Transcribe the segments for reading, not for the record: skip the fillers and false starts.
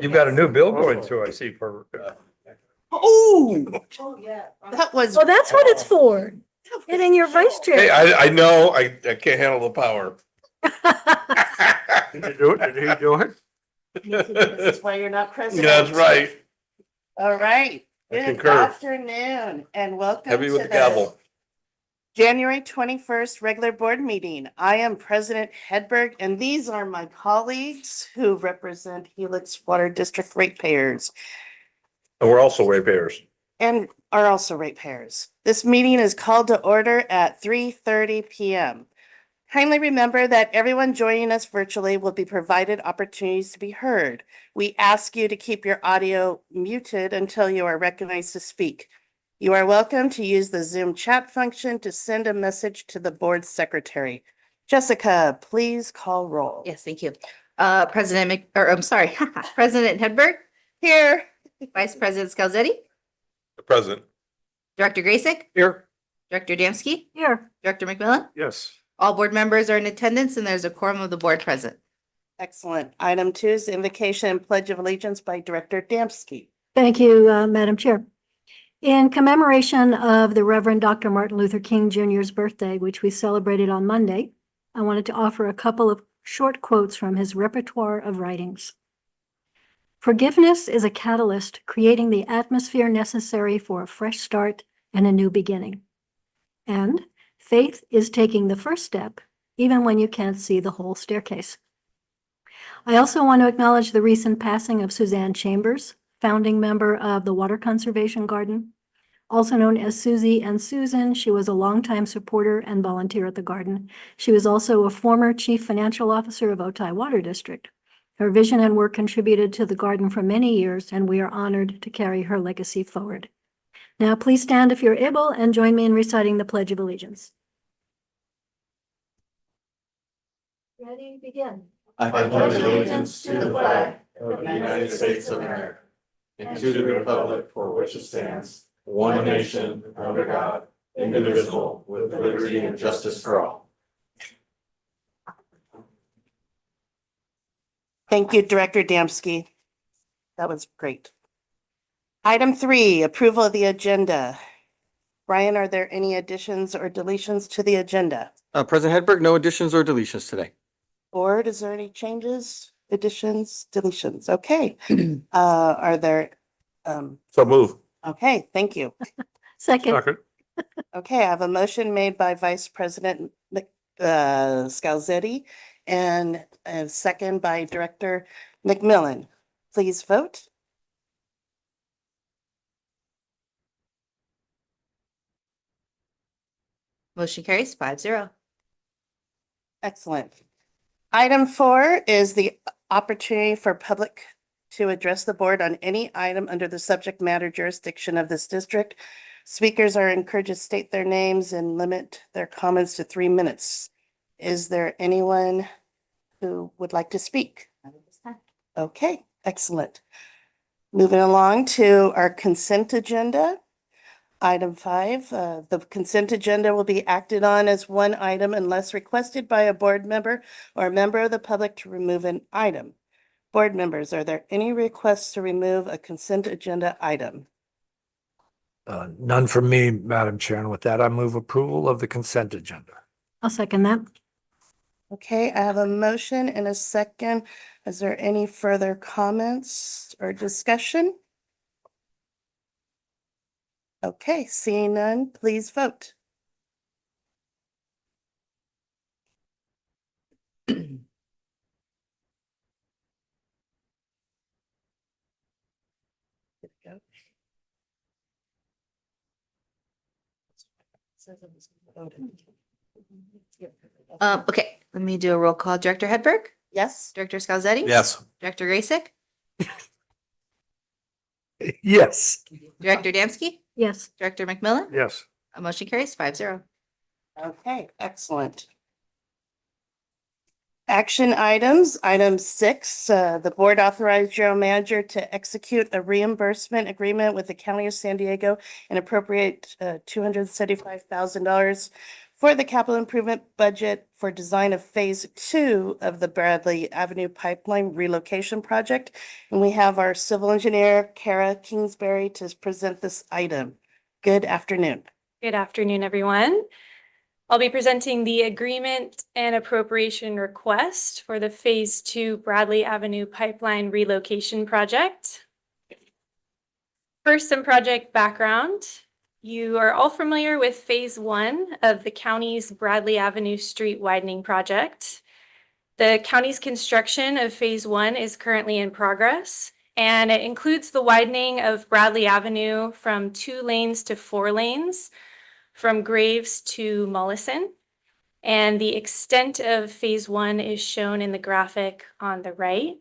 You've got a new bill going through, I see, for. Oh, yeah. That was. Oh, that's what it's for. Getting your vice Hey, chair. I know, I can't handle the power. Did you do it? Did he do it? This is why you're not president. That's right. All right. I Good concur. afternoon and welcome Heavy to with the gavel. January 21st regular board meeting. I am President Hedberg, and these are my colleagues who represent Helix Water District ratepayers And we're also ratepayers. and are also ratepayers. This meeting is called to order at 3:30 p.m. Kindly remember that everyone joining us virtually will be provided opportunities to be heard. We ask you to keep your audio muted until you are recognized to speak. You are welcome to use the Zoom chat function to send a message to the board secretary. Jessica, please call roll. Yes, thank you. President President Hedberg, Here. Vice President Scalzetti, The president. Director Graysick, Here. Director Damsky, Here. Director McMillan. Yes. All board members are in attendance and there's a quorum of the board present. Excellent. Item 2 is invocation and pledge of allegiance by Director Damsky. Thank you, Madam Chair. In commemoration of the Reverend Dr. Martin Luther King Jr.'s birthday, which we celebrated on Monday, I wanted to offer a couple of short quotes from his repertoire of writings. Forgiveness is a catalyst creating the atmosphere necessary for a fresh start and a new beginning. And faith is taking the first step, even when you can't see the whole staircase. I also want to acknowledge the recent passing of Suzanne Chambers, founding member of the Water Conservation Garden. Also known as Susie and Susan, she was a longtime supporter and volunteer at the garden. She was also a former chief financial officer of Otay Water District. Her vision and work contributed to the garden for many years, and we are honored to carry her legacy forward. Now, please stand if you're able and join me in reciting the Pledge of Allegiance. Ready, begin. I pledge allegiance to the flag of the United States of America and to the republic for which it stands, one nation, under God, indivisible, with liberty and justice for all. Thank you, Director Damsky. That was great. Item 3, approval of the agenda. Brian, are there any additions or deletions to the agenda? President Hedberg, no additions or deletions today. Board, is there any changes, additions, deletions? Okay. Are there, So move. okay, thank you. Second. Second. Okay, I have a motion made by Vice President Scalzetti and a second by Director McMillan. Please vote. Motion carries 5-0. Excellent. Item 4 is the opportunity for public to address the board on any item under the subject matter jurisdiction of this district. Speakers are encouraged to state their names and limit their comments to 3 minutes. Is there anyone who would like to speak? Okay, excellent. Moving along to our consent agenda. Item 5, the consent agenda will be acted on as one item unless requested by a board member or a member of the public to remove an item. Board members, are there any requests to remove a consent agenda item? None from me, Madam Chair. And with that, I move approval of the consent agenda. I'll second that. Okay, I have a motion and a second. Is there any further comments or discussion? Okay, seeing none, please vote. Okay, let me do a roll call. Director Hedberg, Yes, Director Scalzetti. Yes. Director Graysick, Yes. Director Damsky, Yes. Director McMillan. Yes. A motion carries 5-0. okay, excellent. Action items, item 6, the board authorized general manager to execute a reimbursement agreement with the County of San Diego and appropriate $275,000 for the capital improvement budget for design of phase 2 of the Bradley Avenue Pipeline relocation project. And we have our civil engineer, Kara Kingsbury, to present this item. Good afternoon. Good afternoon, everyone. I'll be presenting the agreement and appropriation request for the Phase 2 Bradley Avenue Pipeline relocation project. First, some project background. You are all familiar with Phase 1 of the county's Bradley Avenue Street widening project. The county's construction of Phase 1 is currently in progress, and it includes the widening of Bradley Avenue from 2 lanes to 4 lanes, from Graves to Mollison. And the extent of Phase 1 is shown in the graphic on the right.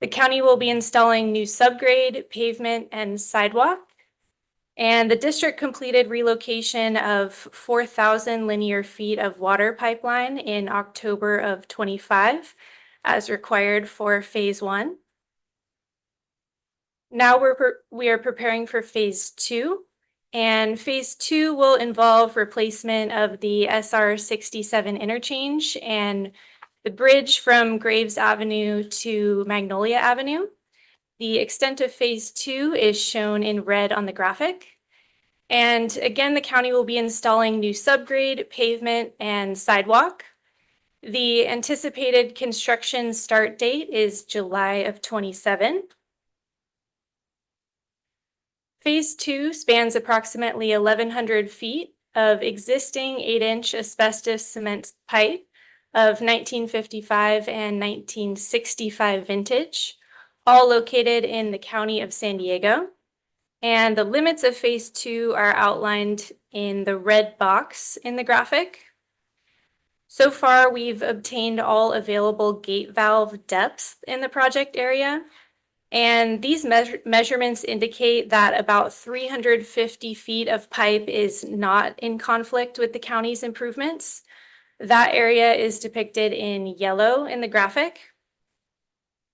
The county will be installing new subgrade, pavement, and sidewalk. And the district completed relocation of 4,000 linear feet of water pipeline in October of 25, as required for Phase 1. Now we are preparing for Phase 2, and Phase 2 will involve replacement of the SR 67 interchange and the bridge from Graves Avenue to Magnolia Avenue. The extent of Phase 2 is shown in red on the graphic. And again, the county will be installing new subgrade, pavement, and sidewalk. The anticipated construction start date is July of 27. Phase 2 spans approximately 1,100 feet of existing 8-inch asbestos cement pipe of 1955 and 1965 vintage, all located in the county of San Diego. And the limits of Phase 2 are outlined in the red box in the graphic. So far, we've obtained all available gate valve depths in the project area. And these measurements indicate that about 350 feet of pipe is not in conflict with the county's improvements. That area is depicted in yellow in the graphic.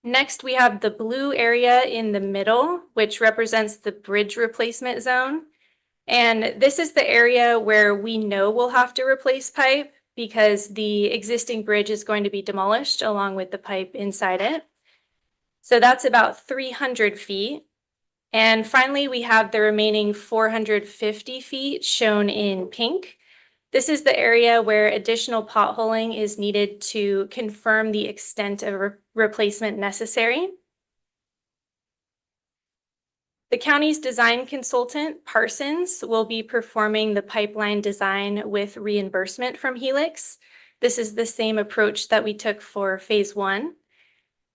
Next, we have the blue area in the middle, which represents the bridge replacement zone. And this is the area where we know we'll have to replace pipe because the existing bridge is going to be demolished along with the pipe inside it. So that's about 300 feet. And finally, we have the remaining 450 feet shown in pink. This is the area where additional potholing is needed to confirm the extent of replacement necessary. The county's design consultant, Parsons, will be performing the pipeline design with reimbursement from Helix. This is the same approach that we took for Phase 1.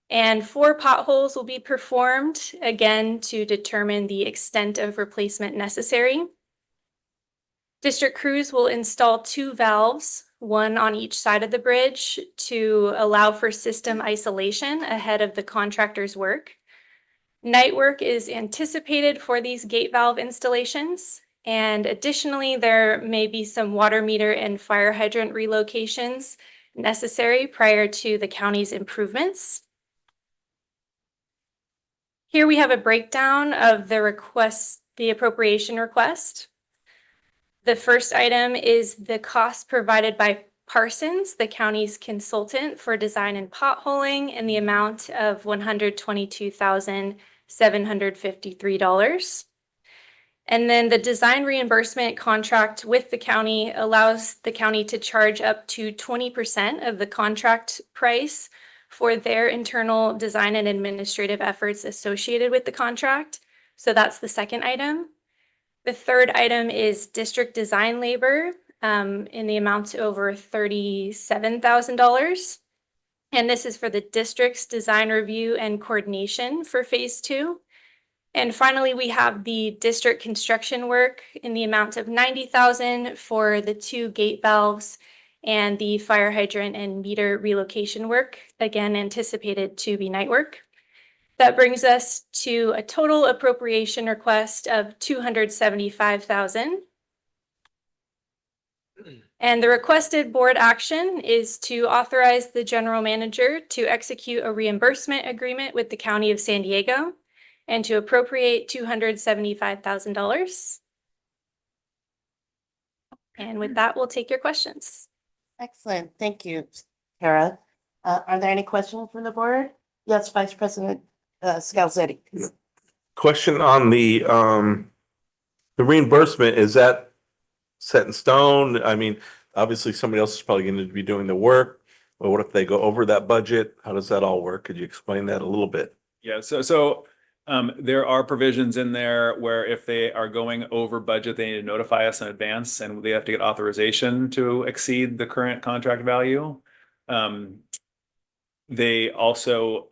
And 4 potholes will be performed, again, to determine the extent of replacement necessary. District crews will install 2 valves, one on each side of the bridge, to allow for system isolation ahead of the contractor's work. Night work is anticipated for these gate valve installations. And additionally, there may be some water meter and fire hydrant relocations necessary prior to the county's improvements. Here we have a breakdown of the appropriation request. The first item is the cost provided by Parsons, the county's consultant for design and potholing, in the amount of $122,753. And then the design reimbursement contract with the county allows the county to charge up to 20% of the contract price for their internal design and administrative efforts associated with the contract. So that's the second item. The third item is district design labor in the amount over $37,000. And this is for the district's design review and coordination for Phase 2. And finally, we have the district construction work in the amount of $90,000 for the 2 gate valves and the fire hydrant and meter relocation work, again anticipated to be night work. That brings us to a total appropriation request of $275,000. And the requested board action is to authorize the general manager to execute a reimbursement agreement with the County of San Diego and to appropriate $275,000. And with that, we'll take your questions. Excellent. Thank you, Tara. Are there any questions from the board? Yes, Vice President Scalzetti. Question on the reimbursement, is that set in stone? I mean, obviously somebody else is probably going to be doing the work. But what if they go over that budget? How does that all work? Could you explain that a little bit? Yeah, there are provisions in there where if they are going over budget, they need to notify us in advance and they have to get authorization to exceed the current contract value. They also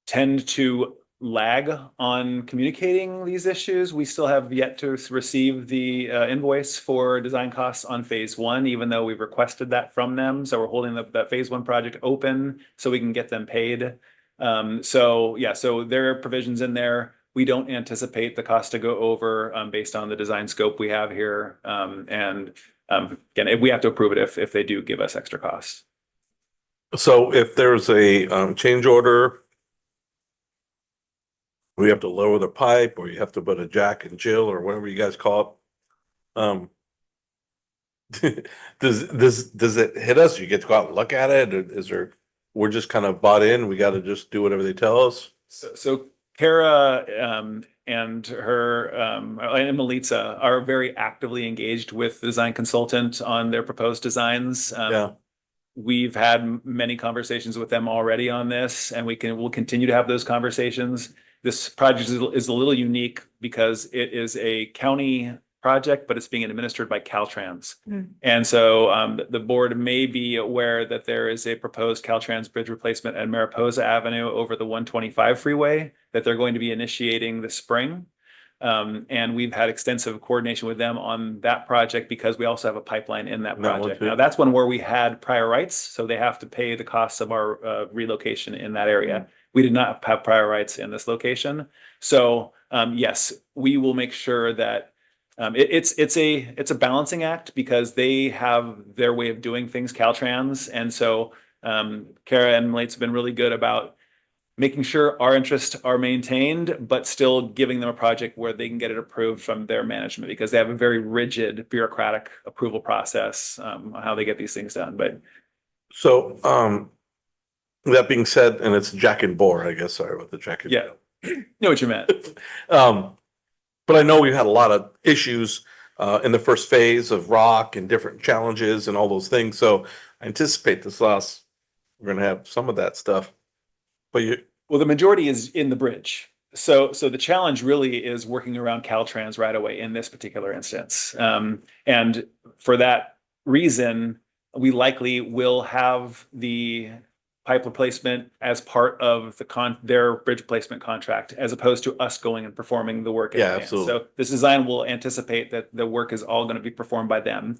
tend to lag on communicating these issues. We still have yet to receive the invoice for design costs on phase one, even though we've requested that from them. So we're holding that phase one project open so we can get them paid. So there are provisions in there. We don't anticipate the cost to go over based on the design scope we have here. Again, we have to approve it if they do give us extra costs. So if there's a change order, we have to lower the pipe, or you have to put a jack and jill or whatever you guys call it. Does it hit us? You get to go out and look at it? Or is there, we're just kind of bought in, we got to just do whatever they tell us? So Kara and her and Melitza are very actively engaged with the design consultant on their proposed designs. Yeah. We've had many conversations with them already on this, and we'll continue to have those conversations. This project is a little unique because it is a county project, but it's being administered by Caltrans. And so the board may be aware that there is a proposed Caltrans bridge replacement at Mariposa Avenue over the 125 freeway that they're going to be initiating this spring. And we've had extensive coordination with them on that project because we also have a pipeline in that project. Now, that's one where we had prior rights, so they have to pay the costs of our relocation in that area. We did not have prior rights in this location. So yes, we will make sure that it's a balancing act because they have their way of doing things, Caltrans. And so Kara and Mlate's been really good about making sure our interests are maintained, but still giving them a project where they can get it approved from their management because they have a very rigid bureaucratic approval process on how they get these things done. But So that being said, and it's Jack and Bore, I guess, sorry about the Jack and yeah, know what you meant. But I know we've had a lot of issues in the first phase of rock and different challenges and all those things. So I anticipate this last, we're gonna have some of that stuff. But Well, the majority is in the bridge. So the challenge really is working around Caltrans right away in this particular instance. And for that reason, we likely will have the pipe replacement as part of their bridge replacement contract, as opposed to us going and performing the work. Yeah, absolutely. So this design will anticipate that the work is all going to be performed by them.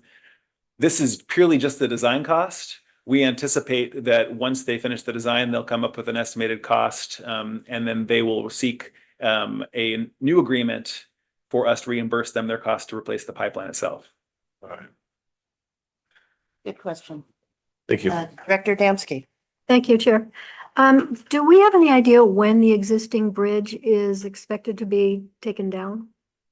This is purely just the design cost. We anticipate that once they finish the design, they'll come up with an estimated cost, and then they will seek a new agreement for us to reimburse them their cost to replace the pipeline itself. all right, Good question. thank you. Director Damsky. Thank you, Chair. Do we have any idea when the existing bridge is expected to be taken down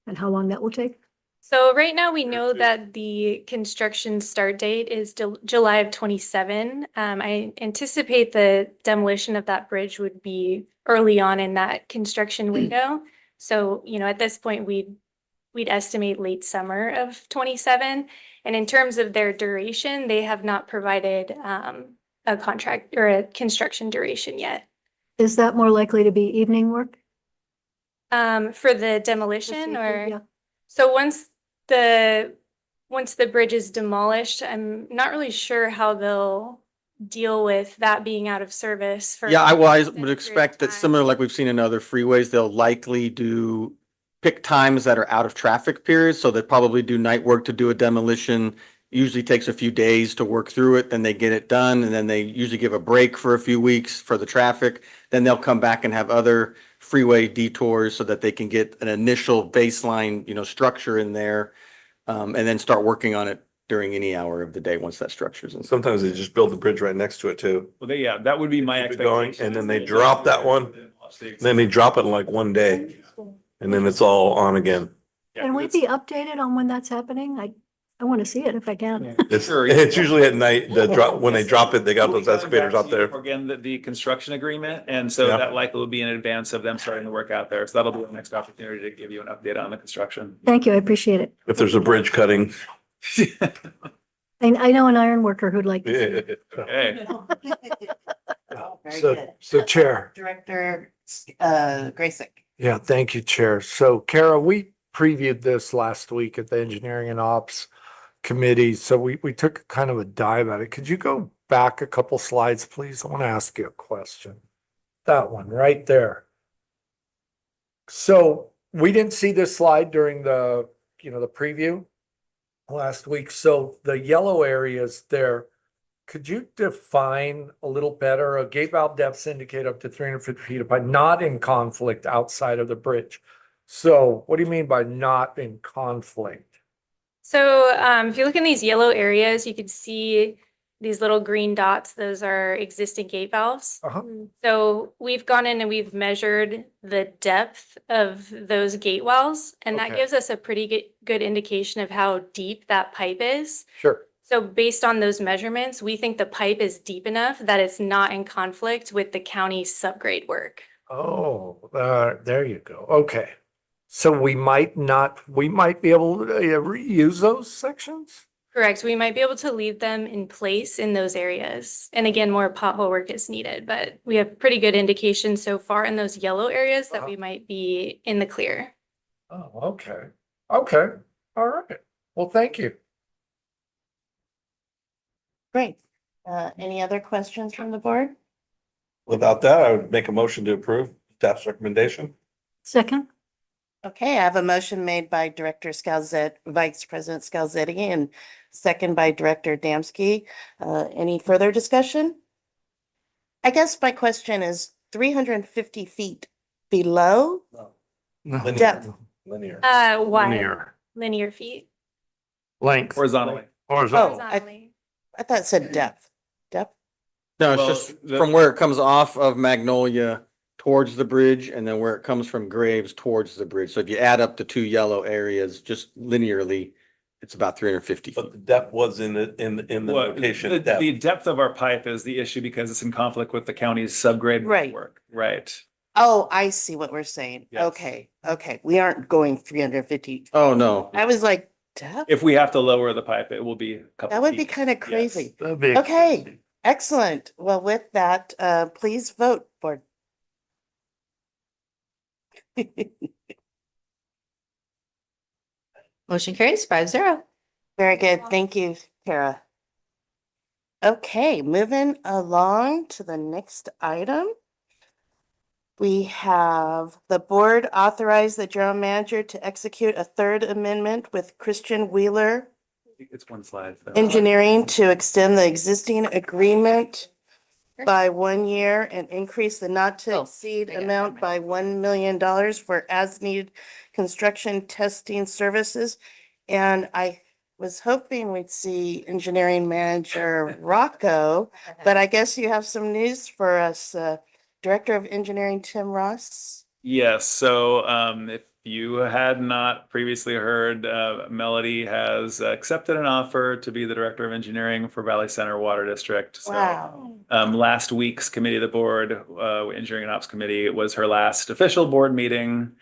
and how long that will take? So right now we know that the construction start date is July of 27. I anticipate the demolition of that bridge would be early on in that construction window. So, at this point, we'd estimate late summer of 27. And in terms of their duration, they have not provided a contract or a construction duration yet. Is that more likely to be evening work? For the demolition Yeah. so once the bridge is demolished, I'm not really sure how they'll deal with that being out of service for. Yeah, I would extended period expect of that time. similar like we've seen in other freeways, they'll likely pick times that are out of traffic periods. So they probably do night work to do a demolition. Usually takes a few days to work through it, then they get it done, and then they usually give a break for a few weeks for the traffic. Then they'll come back and have other freeway detours so that they can get an initial baseline, structure in there, and then start working on it during any hour of the day once that structure's in. Sometimes they just build the bridge right next to it too. Well, that would be my Keep it going, expectation. and then they drop that one. Then they drop it in like one day, and then it's all on again. Can we be updated on when that's happening? I want to see it if I can. It's usually at night, when they drop it, they got We'll those be coming excavators back out to you there. for, again, the construction agreement, and so Yeah. that likely will be in advance of them starting to work out there. So that'll be the next opportunity to give you an update on the construction. Thank you. I appreciate it. If there's a bridge cutting. I know an iron worker who'd like to see it. Okay. Very So, good. so Chair, Director, Graysick. yeah, thank you, Chair. So Kara, we previewed this last week at the Engineering and Ops Committee, so we took kind of a dive at it. Could you go back a couple slides, please? I want to ask you a question. That one right there. So we didn't see this slide during the preview last week. So the yellow areas there, could you define a little better? A gate valve depths indicate up to 350 feet, but not in conflict outside of the bridge. So what do you mean by not in conflict? So if you look in these yellow areas, you can see these little green dots. Those are existing gate valves. Uh-huh. So we've gone in and we've measured the depth of those gate wells, and that Okay. gives us a pretty good indication of how deep that pipe is. Sure. So based on those measurements, we think the pipe is deep enough that it's not in conflict with the county's subgrade work. Oh, there you go. Okay. So we might be able to reuse those sections? Correct. We might be able to leave them in place in those areas. And again, more pothole work is needed, but we have pretty good indication so far in those yellow areas that we might be in the clear. Oh, okay. Okay. All right. Well, thank you. Great. Any other questions from the board? Without that, I would make a motion to approve staff's recommendation. Second, Okay, I have a motion made by Director Scalzetti, Vice President Scalzetti, and second by Director Damsky. Any further discussion? I guess my question is 350 feet below? Depth. Linear. Wide, linear feet. Length. Horizontally. Horizontal. Horizontally. I thought it said depth. Depth? No, it's Well, just the- from where it comes off of Magnolia towards the bridge and then where it comes from Graves towards the bridge. So if you add up the two yellow areas, just linearly, it's about 350 But feet. the depth was in the Well, location. the depth. depth of our pipe is the issue because it's in conflict with the county's subgrade Right. work. Right. Oh, I see what we're saying. Yes. Okay. We aren't going 350. Oh, no. I was like, depth? If we have to lower the pipe, it will be a couple. That would be feet. kind of Yes. crazy. That'd be Okay, excellent. Well, with that, please vote, board. Motion carries 5-0. Very good. Thank you, Kara. Okay, moving along to the next item. We have the board authorize the general manager to execute a third amendment with Christian Wheeler It's one slide. so- Engineering to extend the existing agreement by 1 year and increase the not to Oh, exceed I got it. amount by $1 million for as needed construction testing services. And I was hoping we'd see engineering manager Rocco, but I guess you have some news for us, Director of Engineering Tim Ross. Yes, so if you had not previously heard, Melody has accepted an offer to be the Director of Engineering for Valley Center Water District. So Wow. last week's committee of the board, Engineering and Ops Committee, was her last official board meeting.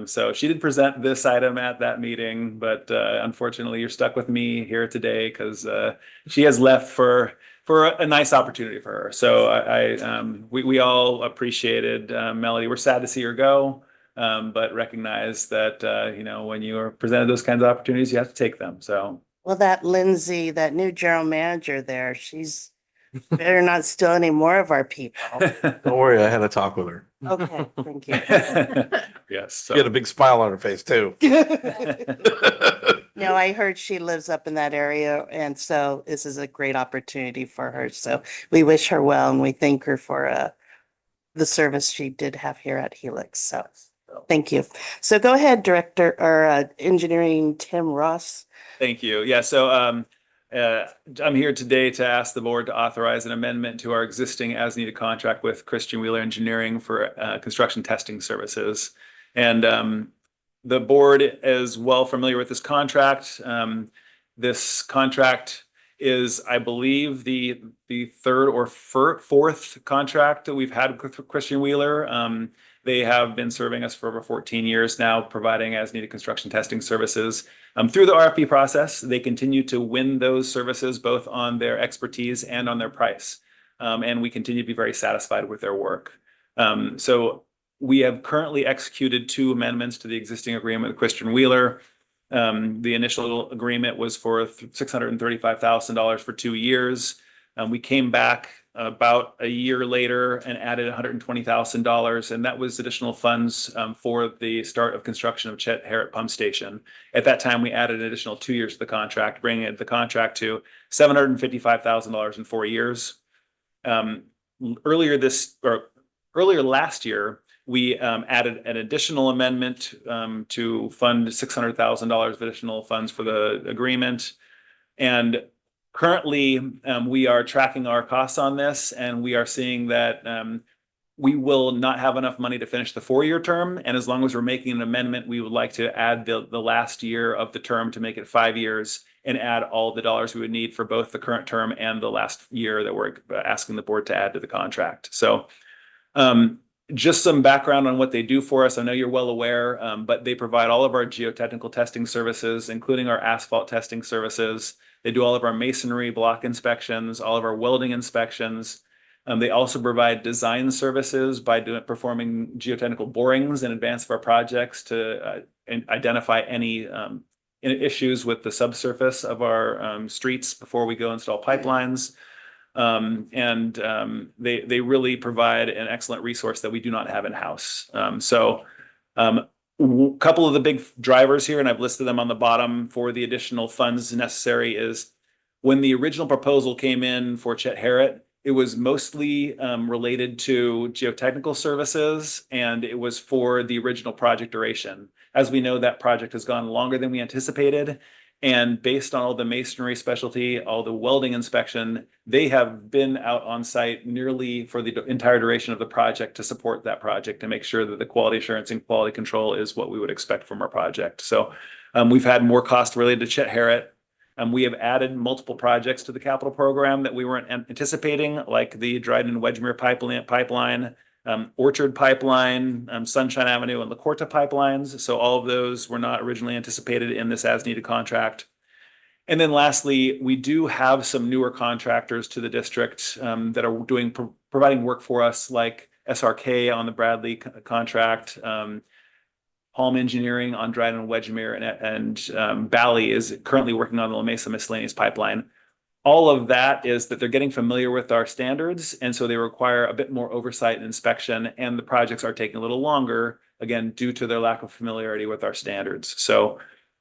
So she did present this item at that meeting, but unfortunately you're stuck with me here today because she has left for a nice opportunity for her. So we all appreciated Melody. We're sad to see her go, but recognize that, when you are presented those kinds of opportunities, you have to take them. So Well, that Lindsay, that new general manager there, she's better not steal any more of our people. Don't worry, I had a talk with her. Okay, thank you. yes. She had a big smile on her face too. No, I heard she lives up in that area, and so this is a great opportunity for her. So we wish her well, and we thank her for the service she did have here at Helix. So thank you. So go ahead, Director or Engineering Tim Ross. Thank you. Yeah, so I'm here today to ask the board to authorize an amendment to our existing as-needed contract with Christian Wheeler Engineering for construction testing services. And The board is well familiar with this contract. This contract is, I believe, the third or fourth contract that we've had with Christian Wheeler. They have been serving us for over 14 years now, providing as needed construction testing services. Through the RFP process, they continue to win those services both on their expertise and on their price. And we continue to be very satisfied with their work. So we have currently executed 2 amendments to the existing agreement with Christian Wheeler. The initial agreement was for $635,000 for 2 years. We came back about a year later and added $120,000, and that was additional funds for the start of construction of Chet Harrett Pump Station. At that time, we added an additional 2 years to the contract, bringing the contract to $755,000 in 4 years. Earlier last year, we added an additional amendment to fund $600,000 of additional funds for the agreement. And currently, we are tracking our costs on this, and we are seeing that we will not have enough money to finish the 4-year term. And as long as we're making an amendment, we would like to add the last year of the term to make it 5 years and add all the dollars we would need for both the current term and the last year that we're asking the board to add to the contract. So just some background on what they do for us. I know you're well aware, but they provide all of our geotechnical testing services, including our asphalt testing services. They do all of our masonry block inspections, all of our welding inspections. They also provide design services by performing geotechnical borings in advance of our projects to identify any issues with the subsurface of our streets before we go install pipelines. They really provide an excellent resource that we do not have in-house. A couple of the big drivers here, and I've listed them on the bottom for the additional funds necessary, is when the original proposal came in for Chet Harrett, it was mostly related to geotechnical services, and it was for the original project duration. As we know, that project has gone longer than we anticipated. And based on all the masonry specialty, all the welding inspection, they have been out on site nearly for the entire duration of the project to support that project to make sure that the quality assurance and quality control is what we would expect from our project. So we've had more cost related to Chet Harrett. We have added multiple projects to the capital program that we weren't anticipating, like the Dryden and Wedgemere pipeline, Orchard Pipeline, Sunshine Avenue, and La Corta pipelines. So all of those were not originally anticipated in this as-needed contract. And then lastly, we do have some newer contractors to the district that are providing work for us, like SRK on the Bradley contract, Palm Engineering on Dryden and Wedgemere, and Bally is currently working on the La Mesa Miscellaneous Pipeline. All of that is that they're getting familiar with our standards, and so they require a bit more oversight and inspection, and the projects are taking a little longer, again, due to their lack of familiarity with our standards. So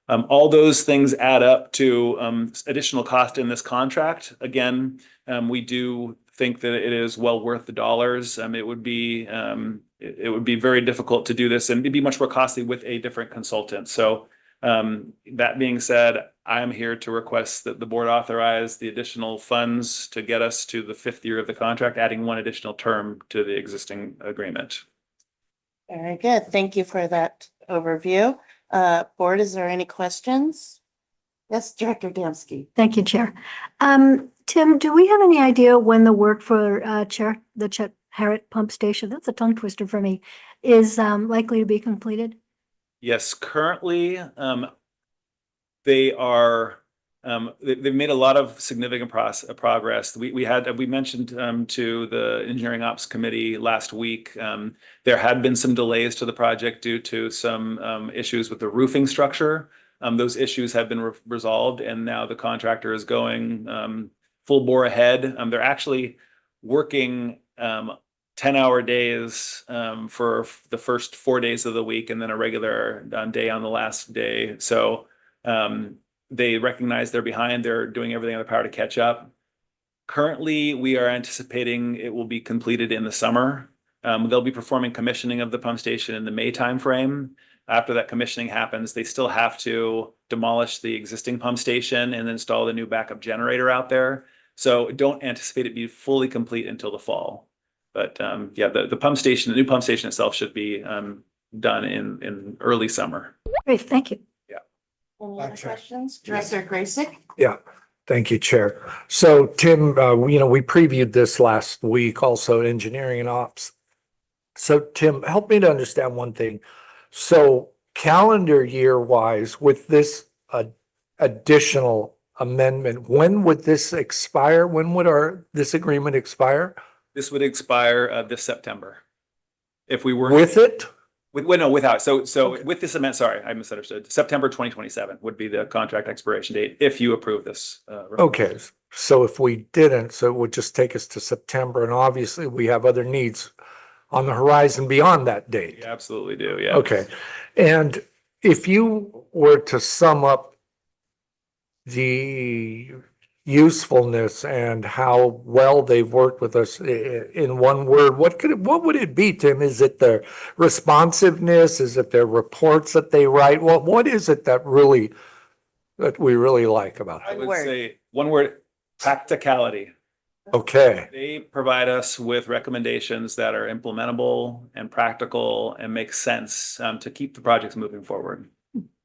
all those things add up to additional cost in this contract. Again, we do think that it is well worth the dollars. It would be very difficult to do this, and it'd be much more costly with a different consultant. So that being said, I'm here to request that the board authorize the additional funds to get us to the 5th year of the contract, adding 1 additional term to the existing agreement. Very good. Thank you for that overview. Board, is there any questions? Yes, Director Damsky. Thank you, Chair. Tim, do we have any idea when the work for the Chet Harrett Pump Station, that's a tongue twister for me, is likely to be completed? Yes, currently they've made a lot of significant progress. We mentioned to the Engineering Ops Committee last week, there had been some delays to the project due to some issues with the roofing structure. Those issues have been resolved, and now the contractor is going full bore ahead. They're actually working 10-hour days for the first 4 days of the week, and then a regular day on the last day. So they recognize they're behind. They're doing everything in their power to catch up. Currently, we are anticipating it will be completed in the summer. They'll be performing commissioning of the pump station in the May timeframe. After that commissioning happens, they still have to demolish the existing pump station and install the new backup generator out there. So don't anticipate it be fully complete until the fall. But yeah, the pump station, the new pump station itself should be done in early summer. Great, thank you. Any other Gotcha. questions? Director Graysick? Yeah, thank you, Chair. So Tim, we previewed this last week, also engineering and ops. So Tim, help me to understand one thing. So calendar year wise, with this additional amendment, when would this expire? When would this agreement expire? This would expire this September. If we were With it? no, without. So Okay. with this amendment, sorry, I misunderstood. September 2027 would be the contract expiration date if you approve this. Okay, so if we didn't, so it would just take us to September, and obviously we have other needs on the horizon beyond that date. We absolutely do, yeah. Okay, and if you were to sum up the usefulness and how well they've worked with us in one word, what would it be, Tim? Is it their responsiveness? Is it their reports that they write? What is it that we really like about I them? would word. say one word, practicality. Okay, They provide us with recommendations that are implementable and practical and make sense to keep the projects moving forward.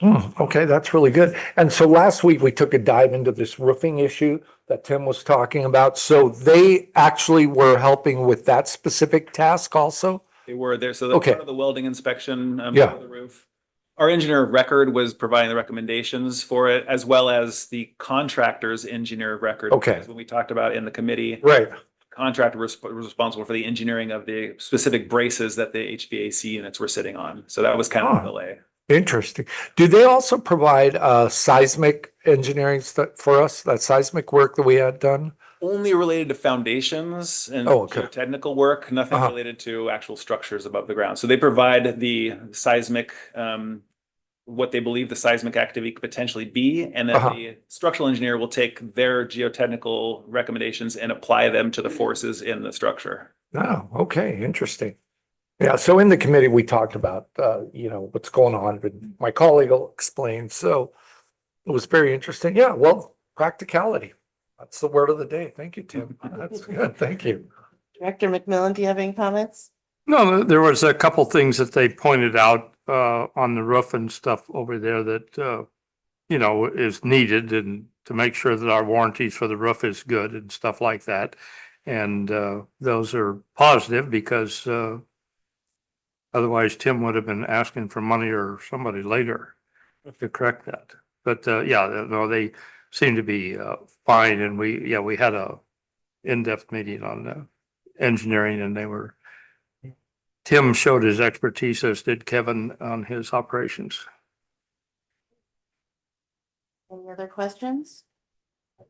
okay, that's really good. And so last week we took a dive into this roofing issue that Tim was talking about. So they actually were helping with that specific task also? They were there, so that's Okay. part of the welding inspection Yeah. for the roof. Our engineer of record was providing the recommendations for it, as well as the contractor's engineer of record. Okay. Because when we talked about in the committee, Right. contractor was responsible for the engineering of the specific braces that the HVAC units were sitting on. So that was kind of Oh. the delay. Interesting. Do they also provide seismic engineering stuff for us, that seismic work that we had done? Only related to foundations and Oh, okay. geotechnical work, nothing Uh-huh. related to actual structures above the ground. So they provide the seismic, what they believe the seismic activity could potentially be, and then Uh-huh. the structural engineer will take their geotechnical recommendations and apply them to the forces in the structure. Oh, okay, interesting. Yeah, so in the committee, we talked about, what's going on, but my colleague will explain, so it was very interesting. Yeah, well, practicality. That's the word of the day. Thank you, Tim. That's good. Thank you. Director McMillan, do you have any comments? No, there was a couple things that they pointed out on the roof and stuff over there that is needed and to make sure that our warranties for the roof is good and stuff like that. And those are positive because otherwise Tim would have been asking for money or somebody later to correct that. But no, they seem to be fine. And we had a in-depth meeting on engineering, and Tim showed his expertise, as did Kevin, on his operations. Any other questions?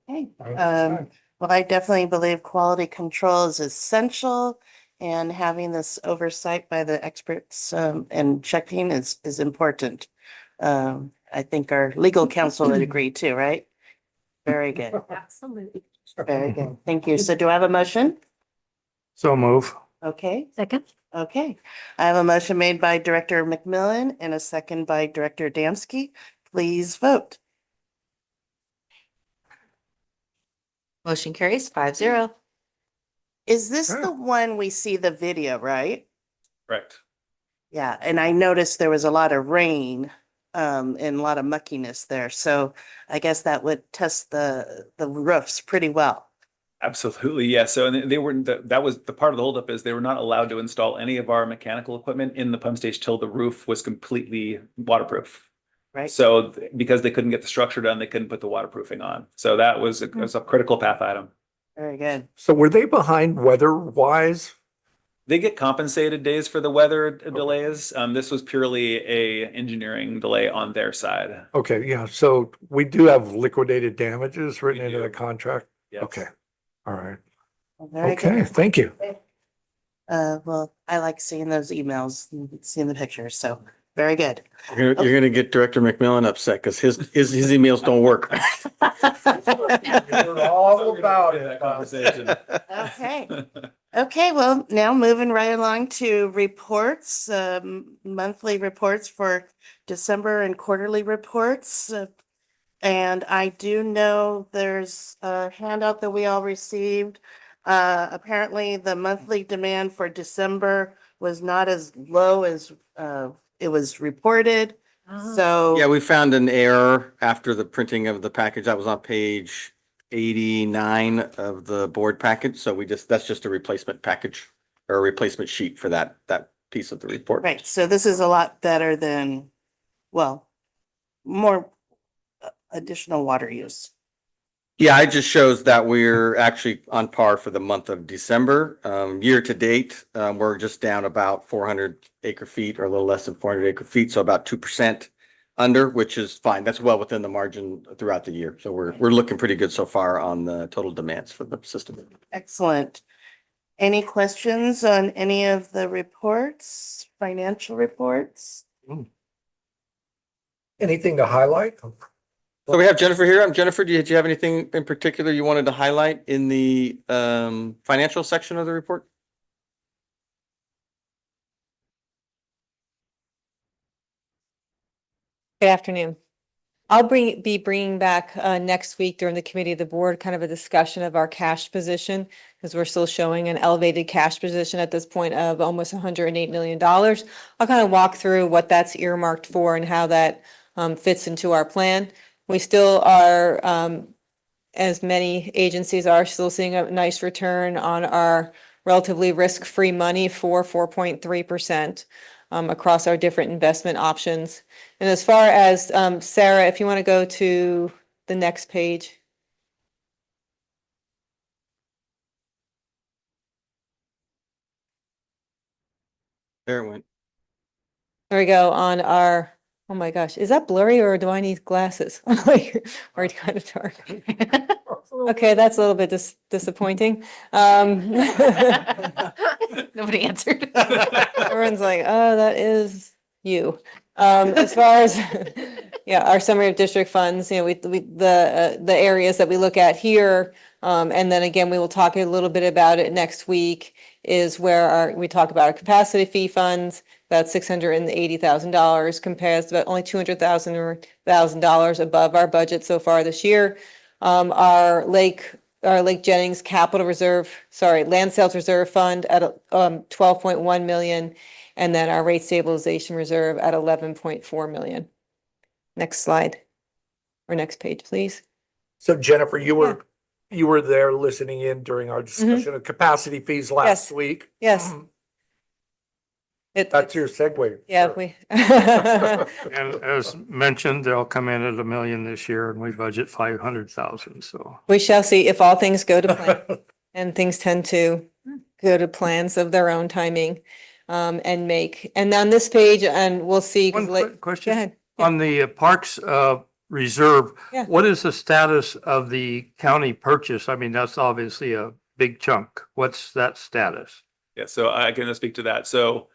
Okay, well, I definitely believe quality control is essential, and having this oversight by the experts and checking is important. I think our legal counsel would agree too, right? Very good, Absolutely. very good. Thank you. So do I have a motion? So move. Okay, Second? okay. I have a motion made by Director McMillan and a second by Director Damsky. Please vote. Motion carries 5-0. Is this the one we see the video, right? Correct. Yeah, and I noticed there was a lot of rain and a lot of muckiness there. So I guess that would test the roofs pretty well. Absolutely, yeah. So and they were that was the part of the holdup is they were not allowed to install any of our mechanical equipment in the pump stage till the roof was completely waterproof. Right? So because they couldn't get the structure done, they couldn't put the waterproofing on. So that was a critical path item. Very good. So were they behind weather-wise? They get compensated days for the weather delays. This was purely a engineering delay on their side. Okay, yeah, so we do have liquidated damages written We into do. the contract? Yes. Okay, all right. Well, very Okay, good. thank you. Well, I like seeing those emails and seeing the pictures. So very good. You're gonna get Director McMillan upset because his emails don't work. All about That it. conversation. Okay. Okay, well, now moving right along to reports, monthly reports for December and quarterly reports. And I do know there's a handout that we all received. Apparently the monthly demand for December was not as low as it was reported. So. Yeah, we found an error after the printing of the package. That was on page 89 of the board package. So that's just a replacement package or a replacement sheet for that piece of the report. Right, so this is a lot better than, well, more additional water use. Yeah, it just shows that we're actually on par for the month of December. Year to date, we're just down about 400 acre feet or a little less than 400 acre feet. So about 2% under, which is fine. That's well within the margin throughout the year. So we're looking pretty good so far on the total demands for the system. Excellent. Any questions on any of the reports, financial reports? Anything to highlight? So we have Jennifer here. Jennifer, did you have anything in particular you wanted to highlight in the financial section of the report? Good afternoon. I'll be bringing back next week during the committee of the board, kind of a discussion of our cash position, because we're still showing an elevated cash position at this point of almost $108 million. I'll kind of walk through what that's earmarked for and how that fits into our plan. We still are, as many agencies are, still seeing a nice return on our relatively risk-free money for 4.3%. Across our different investment options. And as far as Sarah, if you want to go to the next page. There it went. There we go on our, oh my gosh, is that blurry or do I need glasses? Or kind of dark. Okay, that's a little bit disappointing. Nobody answered. Everyone's like, oh, that is you. As far as, yeah, our summary of district funds, you know, the areas that we look at here, and then again, we will talk a little bit about it next week, is where we talk about our capacity fee funds, about $680,000 compares to about only $200,000 above our budget so far this year. Our Lake Jennings Capital Reserve, Land Sales Reserve Fund at 12.1 million, and then our Rate Stabilization Reserve at 11.4 million. Next slide, or next page, please. So Jennifer, you were there listening in during our discussion of capacity fees last Yes. week. Yes. That's your segue. Yeah, Sure. And as mentioned, they'll come in at $1 million this year and we budget 500,000, so. We shall see if all things go to plan, and things tend to go to plans of their own timing. And on this page, and we'll see. One quick question. Go ahead. On the Parks Reserve, Yeah. what is the status of the county purchase? I mean, that's obviously a big chunk. What's that status? Yeah, so I can speak to that. So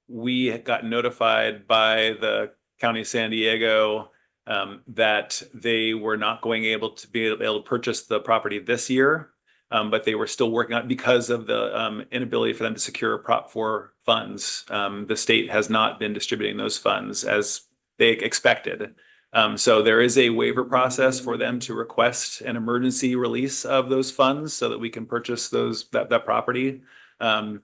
we got notified by the County of San Diego that they were not going able to purchase the property this year, but they were still working on it because of the inability for them to secure Prop 4 funds. The state has not been distributing those funds as they expected. So there is a waiver process for them to request an emergency release of those funds so that we can purchase that property. And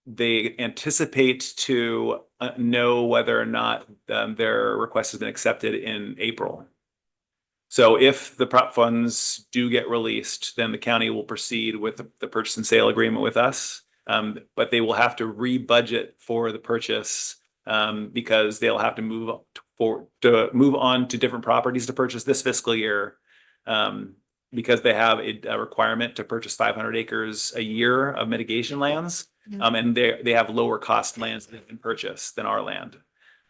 they anticipate to know whether or not their request has been accepted in April. So if the prop funds do get released, then the county will proceed with the purchase and sale agreement with us. But they will have to re-budget for the purchase because they'll have to move on to different properties to purchase this fiscal year. Because they have a requirement to purchase 500 acres a year of mitigation lands. And they have lower cost lands that they can purchase than our land.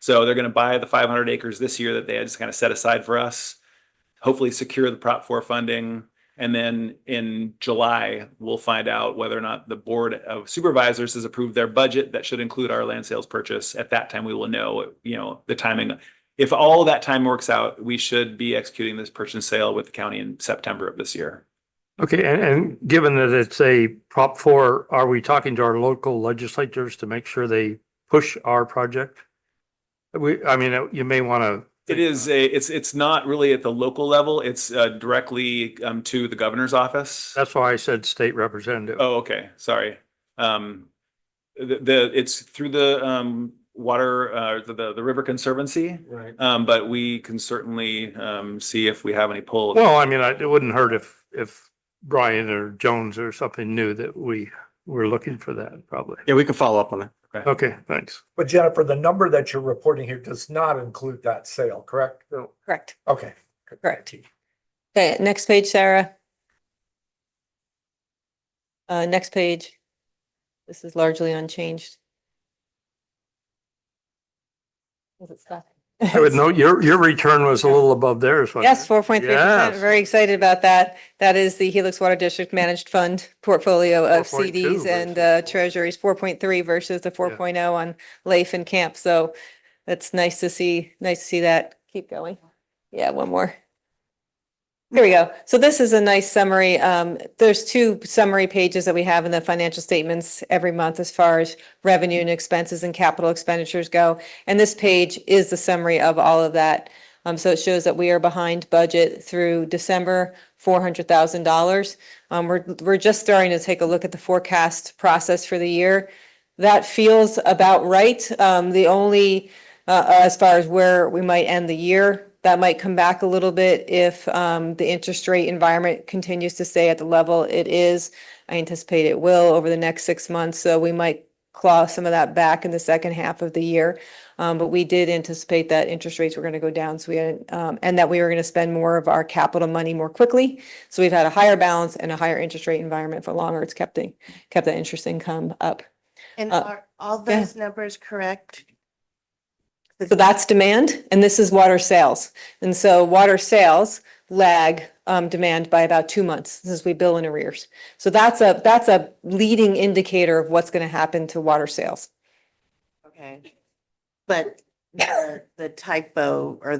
So they're going to buy the 500 acres this year that they had just kind of set aside for us, hopefully secure the Prop 4 funding. And then in July, we'll find out whether or not the Board of Supervisors has approved their budget that should include our land sales purchase. At that time, we will know, the timing. If all that time works out, we should be executing this purchase and sale with the county in September of this year. Okay, and given that it's a Prop 4, are we talking to our local legislators to make sure they push our project? You may want to. It's not really at the local level. It's directly to the governor's office. That's why I said state representative. Oh, okay. Sorry. It's through the water, the River Conservancy. Right. But we can certainly, see if we have any pull. Well, I mean, it wouldn't hurt if Brian or Jones or something knew that we were looking for that, probably. Yeah, we can follow up on that. Okay, thanks. But Jennifer, the number that you're reporting here does not include that sale, correct? No. Correct. Okay. good. Correct. Okay, next page, Sarah. Next page. This is largely unchanged. Was it stuck? I would note your return was a little above theirs. wasn't Yes, it? 4.3%. Yes. Very excited about that. That is the Helix Water District Managed Fund portfolio of 4.2 CDs and versus- treasuries, 4.3 versus the 4.0 on Leif and Camp. So that's nice to see that. Keep going. Yeah, one more. Here we go. So this is a nice summary. There's two summary pages that we have in the financial statements every month as far as revenue and expenses and capital expenditures go. And this page is the summary of all of that. So it shows that we are behind budget through December, $400,000. We're just starting to take a look at the forecast process for the year. That feels about right. The only, as far as where we might end the year, that might come back a little bit if the interest rate environment continues to stay at the level it is. I anticipate it will over the next 6 months, so we might claw some of that back in the second half of the year. But we did anticipate that interest rates were going to go down, so we had, and that we were going to spend more of our capital money more quickly. So we've had a higher balance and a higher interest rate environment for longer. It's kept that interest income up. And Uh, are all yeah. those numbers correct? So that's demand, and this is water sales. And so water sales lag demand by about 2 months since we bill in arrears. So that's a leading indicator of what's going to happen to water sales. Okay. But the typo or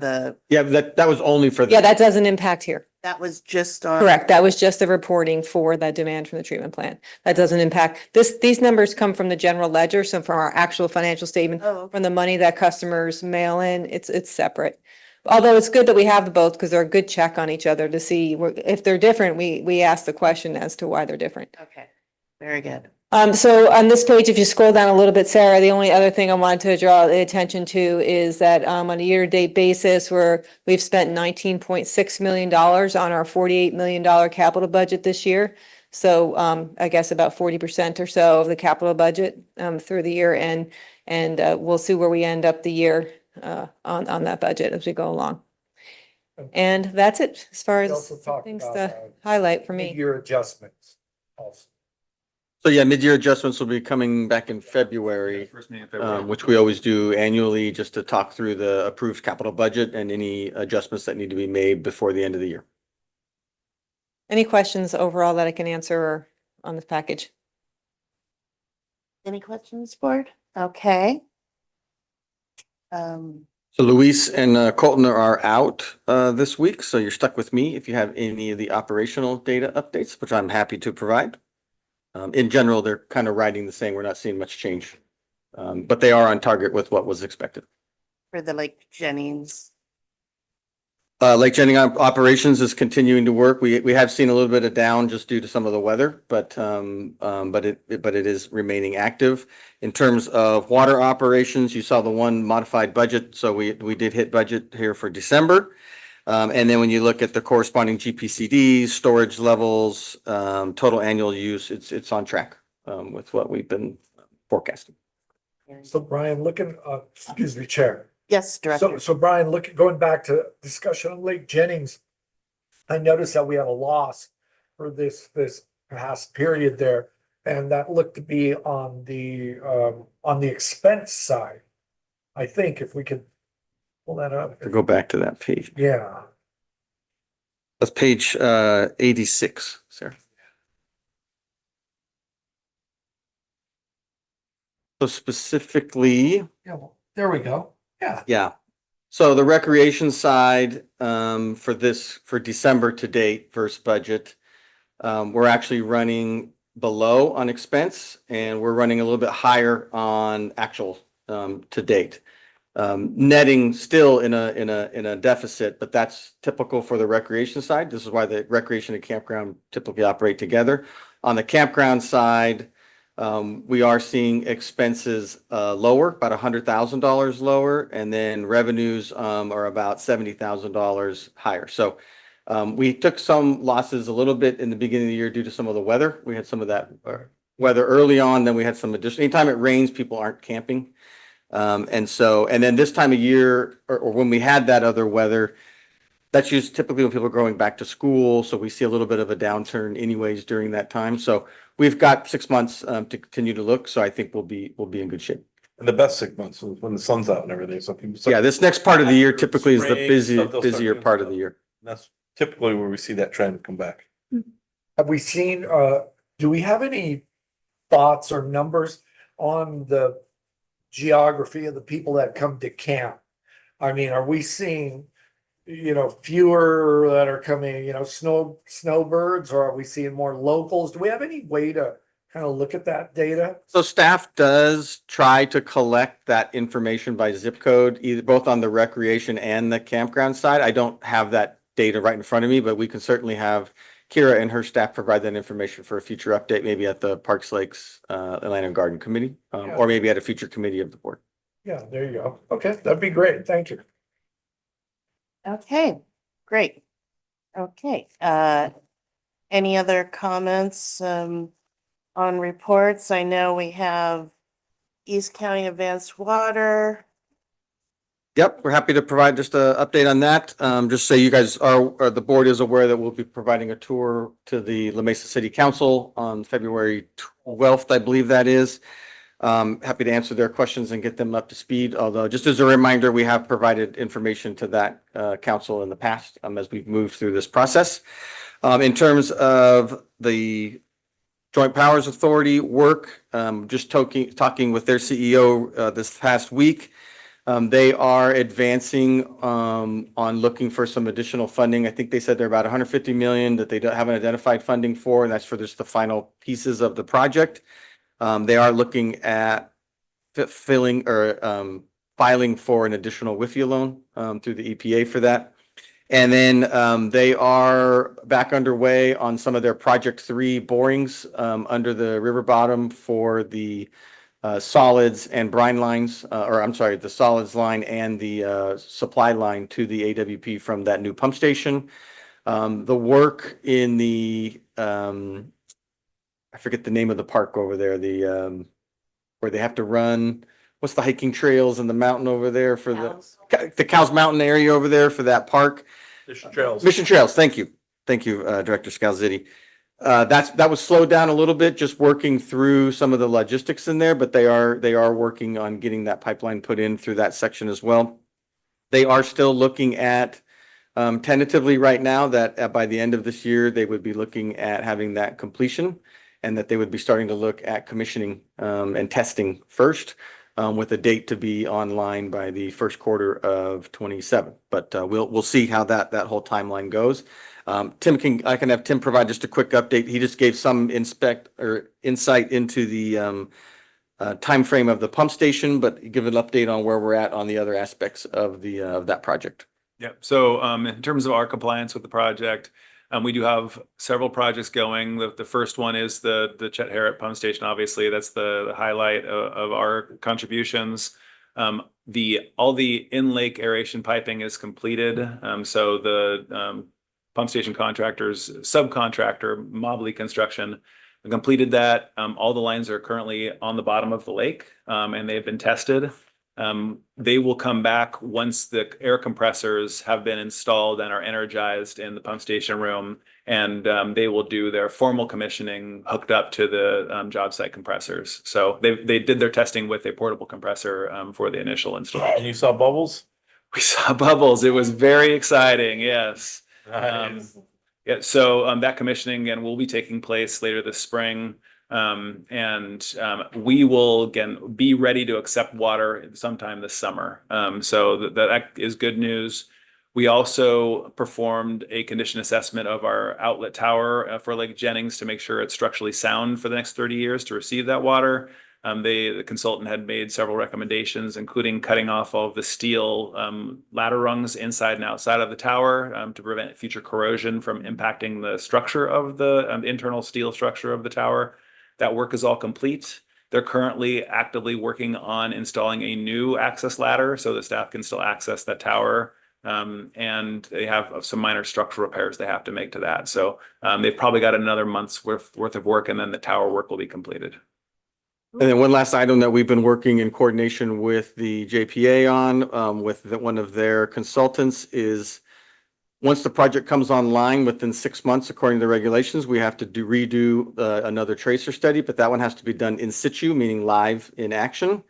Yeah, that was only for Yeah, the, that doesn't impact here. that was just on. Correct. That was just the reporting for the demand from the treatment plant. That doesn't impact these numbers come from the general ledger. So from our actual financial statement, Oh, okay. from the money that customers mail in, it's separate. Although it's good that we have both because they're a good check on each other to see if they're different, we ask the question as to why they're different. Okay, very good. So on this page, if you scroll down a little bit, Sarah, the only other thing I wanted to draw the attention to is that on a year-to-date basis, we've spent $19.6 million on our $48 million capital budget this year. So I guess about 40% or so of the capital budget through the year, and we'll see where we end up the year on that budget as we go along. And that's it as far We as also talked things about, to highlight for me. mid-year adjustments also. so yeah, mid-year adjustments will be coming back in February, First meeting in February. which we always do annually just to talk through the approved capital budget and any adjustments that need to be made before the end of the year. Any questions overall that I can answer on this package? Any questions, board? Okay. So Luis and Colton are out this week, so you're stuck with me if you have any of the operational data updates, which I'm happy to provide. In general, they're kind of riding the same. We're not seeing much change. But they are on target with what was expected. For the Lake Jennings. Lake Jennings operations is continuing to work. We have seen a little bit of down just due to some of the weather, but it is remaining active. In terms of water operations, you saw the one modified budget, so we did hit budget here for December. And then when you look at the corresponding GPCDs, storage levels, total annual use, it's on track with what we've been forecasting. So Brian, excuse me, Chair. Yes, Director. So Brian, going back to discussion on Lake Jennings, I noticed that we had a loss for this past period there, and that looked to be on the expense side. I think if we could pull that up. To go back to that page. Yeah. That's page 86, Sarah. So specifically, Yeah, well, there we go. Yeah. yeah. So the recreation side for December to date versus budget, we're actually running below on expense, and we're running a little bit higher on actual to date. Netting still in a deficit, but that's typical for the recreation side. This is why the recreation and campground typically operate together. On the campground side, We are seeing expenses lower, about $100,000 lower, and then revenues are about $70,000 higher. So we took some losses a little bit in the beginning of the year due to some of the weather. We had some of that weather early on, then we had some additional, anytime it rains, people aren't camping. And then this time of year, or when we had that other weather, that's used typically when people are going back to school. So we see a little bit of a downturn anyways during that time. So we've got 6 months to continue to look. So I think we'll be in good shape. And the best 6 months is when the sun's out and everything, so people. Yeah, this next part of the year After typically is the spring, stuff, they'll start busier doing part of stuff. the year. That's typically where we see that trend come back. Have we seen, do we have any thoughts or numbers on the geography of the people that come to camp? I mean, are we seeing, fewer that are coming, snowbirds, or are we seeing more locals? Do we have any way to kind of look at that data? So staff does try to collect that information by zip code, either both on the recreation and the campground side. I don't have that data right in front of me, but we can certainly have Kira and her staff provide that information for a future update, maybe at the Parks Lakes Atlanta Garden Committee, or maybe at a future committee of the board. Yeah, there you go. Okay, that'd be great. Thank you. Okay, great. Okay, any other comments on reports? I know we have East County Advanced Water. Yep, we're happy to provide just an update on that. Just so you guys or the board is aware that we'll be providing a tour to the La Mesa City Council on February 12th, I believe that is. Happy to answer their questions and get them up to speed. Although, just as a reminder, we have provided information to that council in the past as we've moved through this process. In terms of the Joint Powers Authority work, just talking with their CEO this past week. They are advancing on looking for some additional funding. I think they said they're about 150 million that they haven't identified funding for, and that's for just the final pieces of the project. They are looking at filing for an additional WIFIA loan through the EPA for that. And then they are back underway on some of their Project 3 borings under the river bottom for the solids and brine lines, the solids line and the supply line to the AWP from that new pump station. The work in the I forget the name of the park over there, where they have to run, what's the hiking trails in the mountain over there for the Cows Mountain area over there for that park? Mission Trails. Mission Trails, thank you. Thank you, Director Scalzitti. That was slowed down a little bit, just working through some of the logistics in there, but they are working on getting that pipeline put in through that section as well. They are still looking at tentatively right now that by the end of this year, they would be looking at having that completion, and that they would be starting to look at commissioning and testing first, with a date to be online by the first quarter of 27. But we'll see how that whole timeline goes. I can have Tim provide just a quick update. He just gave some insight into the timeframe of the pump station, but give an update on where we're at on the other aspects of that project. Yeah. So in terms of our compliance with the project, we do have several projects going. The first one is the Chet Harrod pump station. Obviously, that's the highlight of our contributions. All the in-lake aeration piping is completed. So the pump station contractors, subcontractor, Mobley Construction, completed that. All the lines are currently on the bottom of the lake, and they've been tested. They will come back once the air compressors have been installed and are energized in the pump station room, and they will do their formal commissioning hooked up to the job site compressors. So they did their testing with a portable compressor for the initial installation. And you saw bubbles? We saw bubbles. It was very exciting. Yes. Nice. Yeah. So that commissioning again will be taking place later this spring. We will again be ready to accept water sometime this summer. So that is good news. We also performed a condition assessment of our outlet tower for Lake Jennings to make sure it's structurally sound for the next 30 years to receive that water. The consultant had made several recommendations, including cutting off all of the steel ladder rungs inside and outside of the tower to prevent future corrosion from impacting the structure of the internal steel structure of the tower. That work is all complete. They're currently actively working on installing a new access ladder so the staff can still access that tower. And they have some minor structural repairs they have to make to that. So they've probably got another month's worth of work, and then the tower work will be completed. And then one last item that we've been working in coordination with the JPA on, one of their consultants is once the project comes online within 6 months, according to the regulations, we have to redo another tracer study, but that one has to be done in situ, meaning live in action.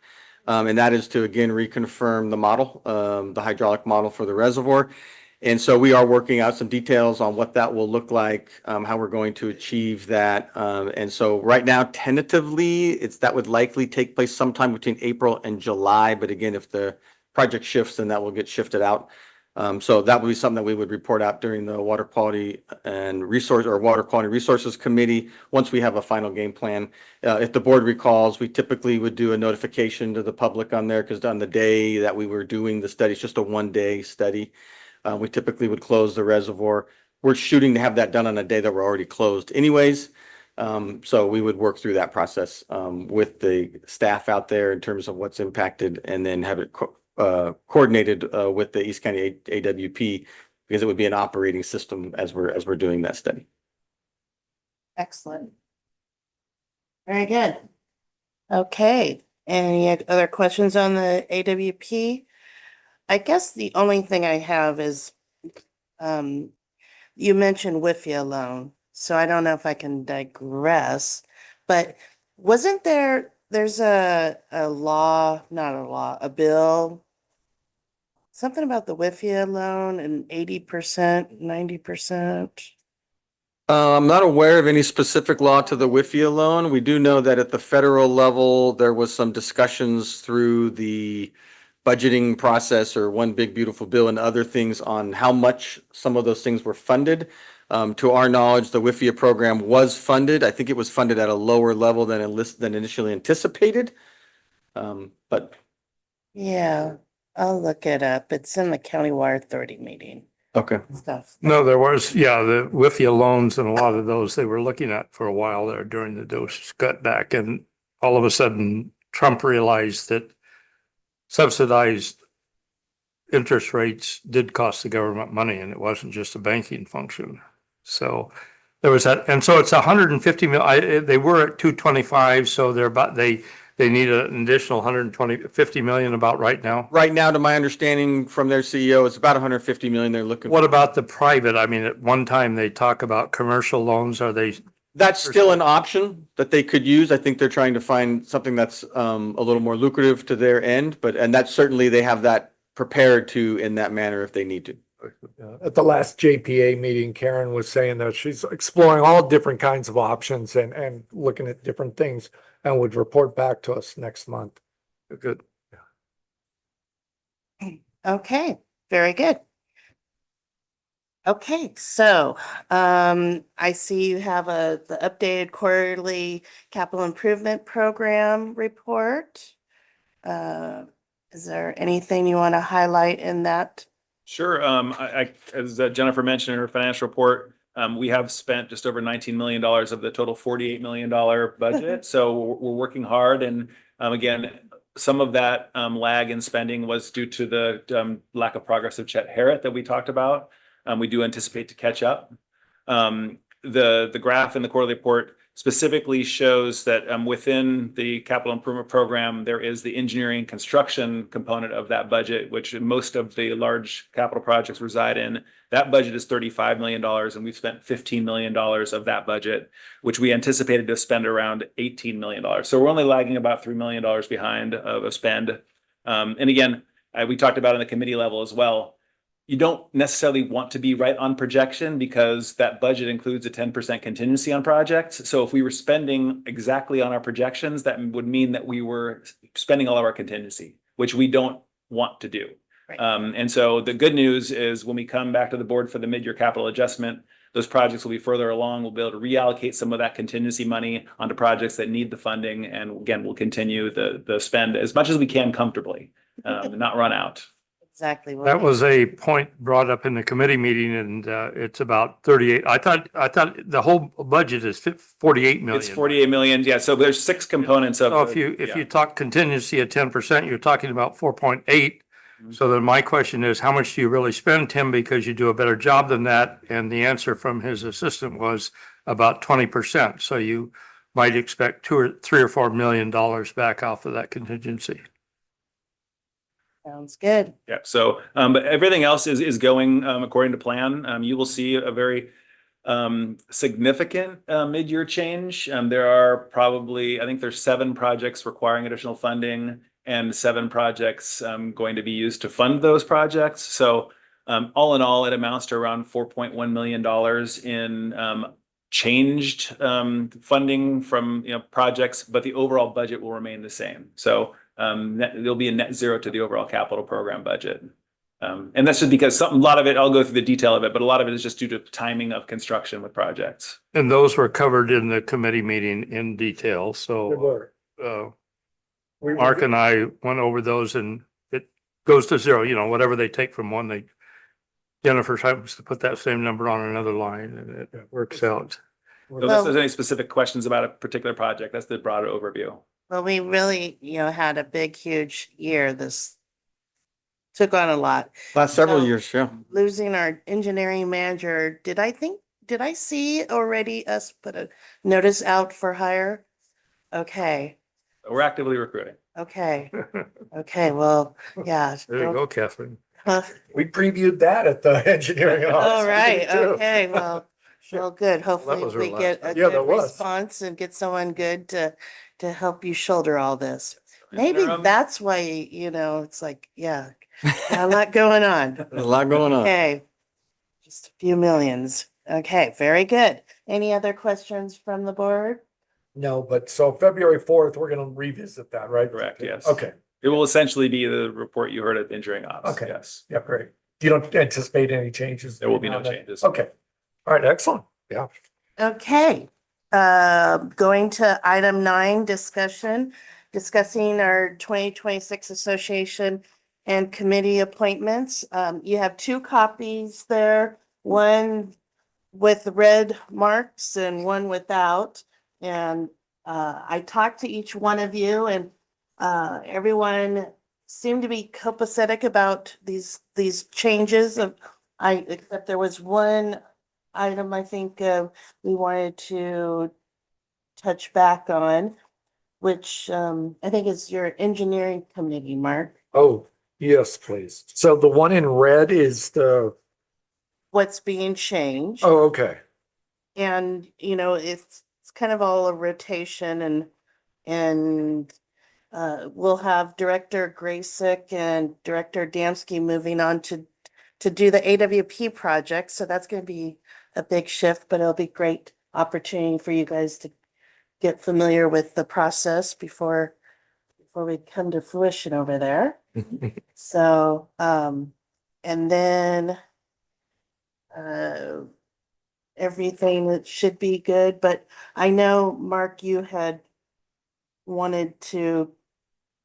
And that is to again reconfirm the model, the hydraulic model for the reservoir. And so we are working out some details on what that will look like, how we're going to achieve that. And so right now, tentatively, that would likely take place sometime between April and July. But again, if the project shifts, then that will get shifted out. So that would be something that we would report out during the Water Quality Resources Committee once we have a final game plan. If the board recalls, we typically would do a notification to the public on there because on the day that we were doing the study, it's just a 1-day study. We typically would close the reservoir. We're shooting to have that done on a day that we're already closed anyways. So we would work through that process with the staff out there in terms of what's impacted and then have it coordinated with the East County AWP because it would be an operating system as we're doing that study. Excellent. Very good. Okay, any other questions on the AWP? I guess the only thing I have is, you mentioned WIFIA loan, so I don't know if I can digress, but there's a bill, something about the WIFIA loan and 80%, 90%. I'm not aware of any specific law to the WIFIA loan. We do know that at the federal level, there was some discussions through the budgeting process or one big beautiful bill and other things on how much some of those things were funded. To our knowledge, the WIFIA program was funded. I think it was funded at a lower level than initially anticipated. But Yeah, I'll look it up. It's in the County Water Authority meeting okay. stuff. No, there was, the WIFIA loans and a lot of those they were looking at for a while there during the dosage cutback. And all of a sudden, Trump realized that subsidized interest rates did cost the government money and it wasn't just a banking function. So there was that. And so it's 150 million. They were at 225. So they need an additional 50 million about right now. Right now, to my understanding from their CEO, it's about 150 million they're looking for. What about the private? I mean, at one time they talk about commercial loans. Are they? That's still an option that they could use. I think they're trying to find something that's a little more lucrative to their end, and that's certainly they have that prepared to in that manner if they need to. At the last JPA meeting, Karen was saying that she's exploring all different kinds of options and looking at different things and would report back to us next month. Good. Okay, very good. Okay, so I see you have the updated quarterly capital improvement program report. Is there anything you want to highlight in that? Sure. As Jennifer mentioned in her financial report, we have spent just over $19 million of the total $48 million budget. So we're working hard. And again, some of that lag in spending was due to the lack of progress of Chet Harrod that we talked about. We do anticipate to catch up. The graph in the quarterly report specifically shows that within the capital improvement program, there is the engineering construction component of that budget, which most of the large capital projects reside in. That budget is $35 million, and we've spent $15 million of that budget, which we anticipated to spend around $18 million. So we're only lagging about $3 million behind of spend. And again, we talked about on the committee level as well. You don't necessarily want to be right on projection because that budget includes a 10% contingency on projects. So if we were spending exactly on our projections, that would mean that we were spending all of our contingency, which we don't want to do. Right. And so the good news is when we come back to the board for the mid-year capital adjustment, those projects will be further along. We'll be able to reallocate some of that contingency money onto projects that need the funding. And again, we'll continue the spend as much as we can comfortably, not run out. exactly. what That we- was a point brought up in the committee meeting and it's about 38. I thought the whole budget is 48 million. It's 48 million. Yeah. So there's 6 components of. So the- if yeah. you talk contingency at 10%, you're talking about 4.8. So then my question is, how much do you really spend, Tim, because you do a better job than that? And the answer from his assistant was about 20%. So you might expect $3 or $4 million back off of that contingency. Sounds good. Yeah, so, but everything else is going, according to plan. You will see a very, significant, mid-year change. There are probably, I think there's 7 projects requiring additional funding and 7 projects, going to be used to fund those projects. So, all in all, it amounts to around $4.1 million in, changed, funding from, projects, but the overall budget will remain the same. So, there'll be a net zero to the overall capital program budget. And that's just because a lot of it, I'll go through the detail of it, but a lot of it is just due to timing of construction with projects. And those were covered in the committee meeting in detail. Good So work. Mark and I went over those and it goes to zero, whatever they take from one, Jennifer happens to put that same number on another line and it works out. So if there's any specific questions about a particular project, that's the broader overview. Well, we really, had a big, huge year. This took on a lot. Last several So- years, yeah. Losing our engineering manager, did I see already us put a notice out for hire? Okay, We're actively recruiting. okay, well, yeah. There you go, Catherine. We previewed that at the engineering office. All right, too. okay, well, good. Hopefully was her we last get a Yeah, that good was. response and get someone good to help you shoulder all this. Maybe Interim. that's why, it's like, yeah, got a lot going on. There's a lot going on. Okay, just a few millions. Okay, very good. Any other questions from the board? No, but so February 4th, we're gonna revisit that, right? Correct, yes. Okay, It will essentially be the report you heard at engineering ops. Okay. Yes. yeah, great. You don't anticipate any changes? There will be no on that? changes. Okay, all right, excellent, yeah. Okay, going to item 9, discussing our 2026 association and committee appointments. You have 2 copies there, one with red marks and one without. And I talked to each one of you and everyone seemed to be copacetic about these changes except there was one item I think we wanted to touch back on, which I think is your engineering committee, Mark. Oh, yes, please. So the one in red is What's being changed? oh, okay. And, it's kind of all a rotation and we'll have Director Graysick and Director Damsky moving on to do the AWP project. So that's going to be a big shift, but it'll be great opportunity for you guys to get familiar with the process before we come to fruition over there. So, and then everything that should be good, but I know, Mark, you had wanted to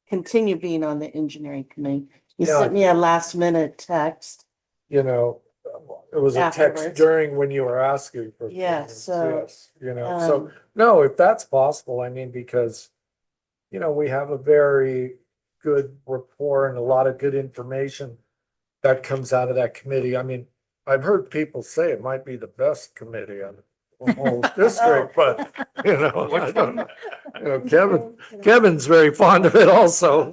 continue being on the engineering committee. You Yeah. sent me a last minute text. You know, it was a text Afterwards. during when you were asking for. Yeah, things, so, yes, so, Um, no, if that's possible, I mean, because, we have a very good rapport and a lot of good information that comes out of that committee. I mean, I've heard people say it might be the best committee on the whole district, but, I don't know. Kevin's very fond of it also.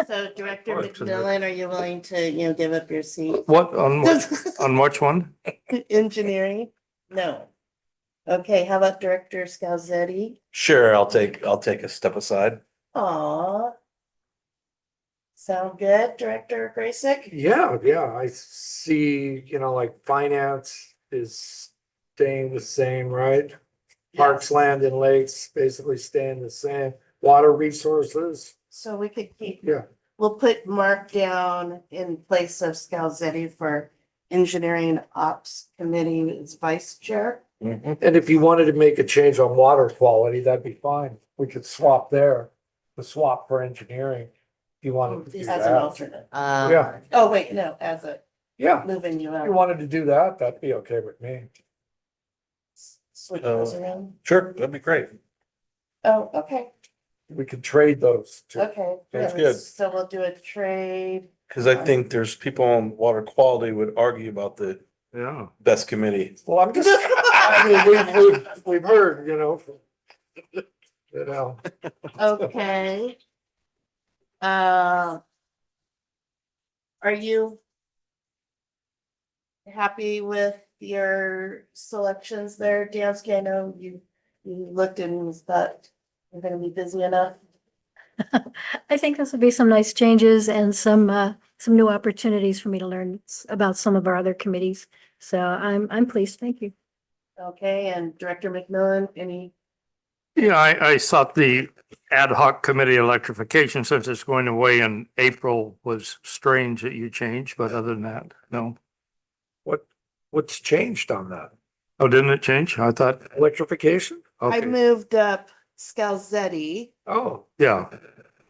So Director McMillan, are you willing to, give up your seat? What, on which one? Engineering? No. Okay, how about Director Scalzetti? Sure, I'll take a step aside. Aw. Sound good, Director Graysick? Yeah, I see, like finance is staying the same, right? Parks, land and lakes basically staying the same. Water resources, So we could keep, yeah. we'll put Mark down in place of Scalzetti for Engineering Ops Committee as Vice Chair. And if you wanted to make a change on water quality, that'd be fine. We could swap there, the swap for engineering. You wanted to do As an that? alternate. Yeah, Oh, wait, no, as a, yeah. moving you If you out. wanted to do that, that'd be okay with me. Switch those around. Sure, that'd be great. Oh, okay, We could trade those two. okay. Sounds Yeah, good. So we'll do a trade. Cause I think there's people on water quality would argue about the Yeah. best committee. Well, I'm just, I mean, we've heard, you know. You know, Okay. Are you happy with your selections there, Dansky? I know you looked and thought you're gonna be busy enough. I think this will be some nice changes and some new opportunities for me to learn about some of our other committees. So I'm pleased. Thank you. Okay, and Director McMillan, any? Yeah, I thought the ad hoc committee electrification, since it's going away in April, was strange that you changed, but other than that, no. what's changed on that? Oh, didn't it change? I thought, Electrification? I okay, moved up Scalzetti. Oh, yeah.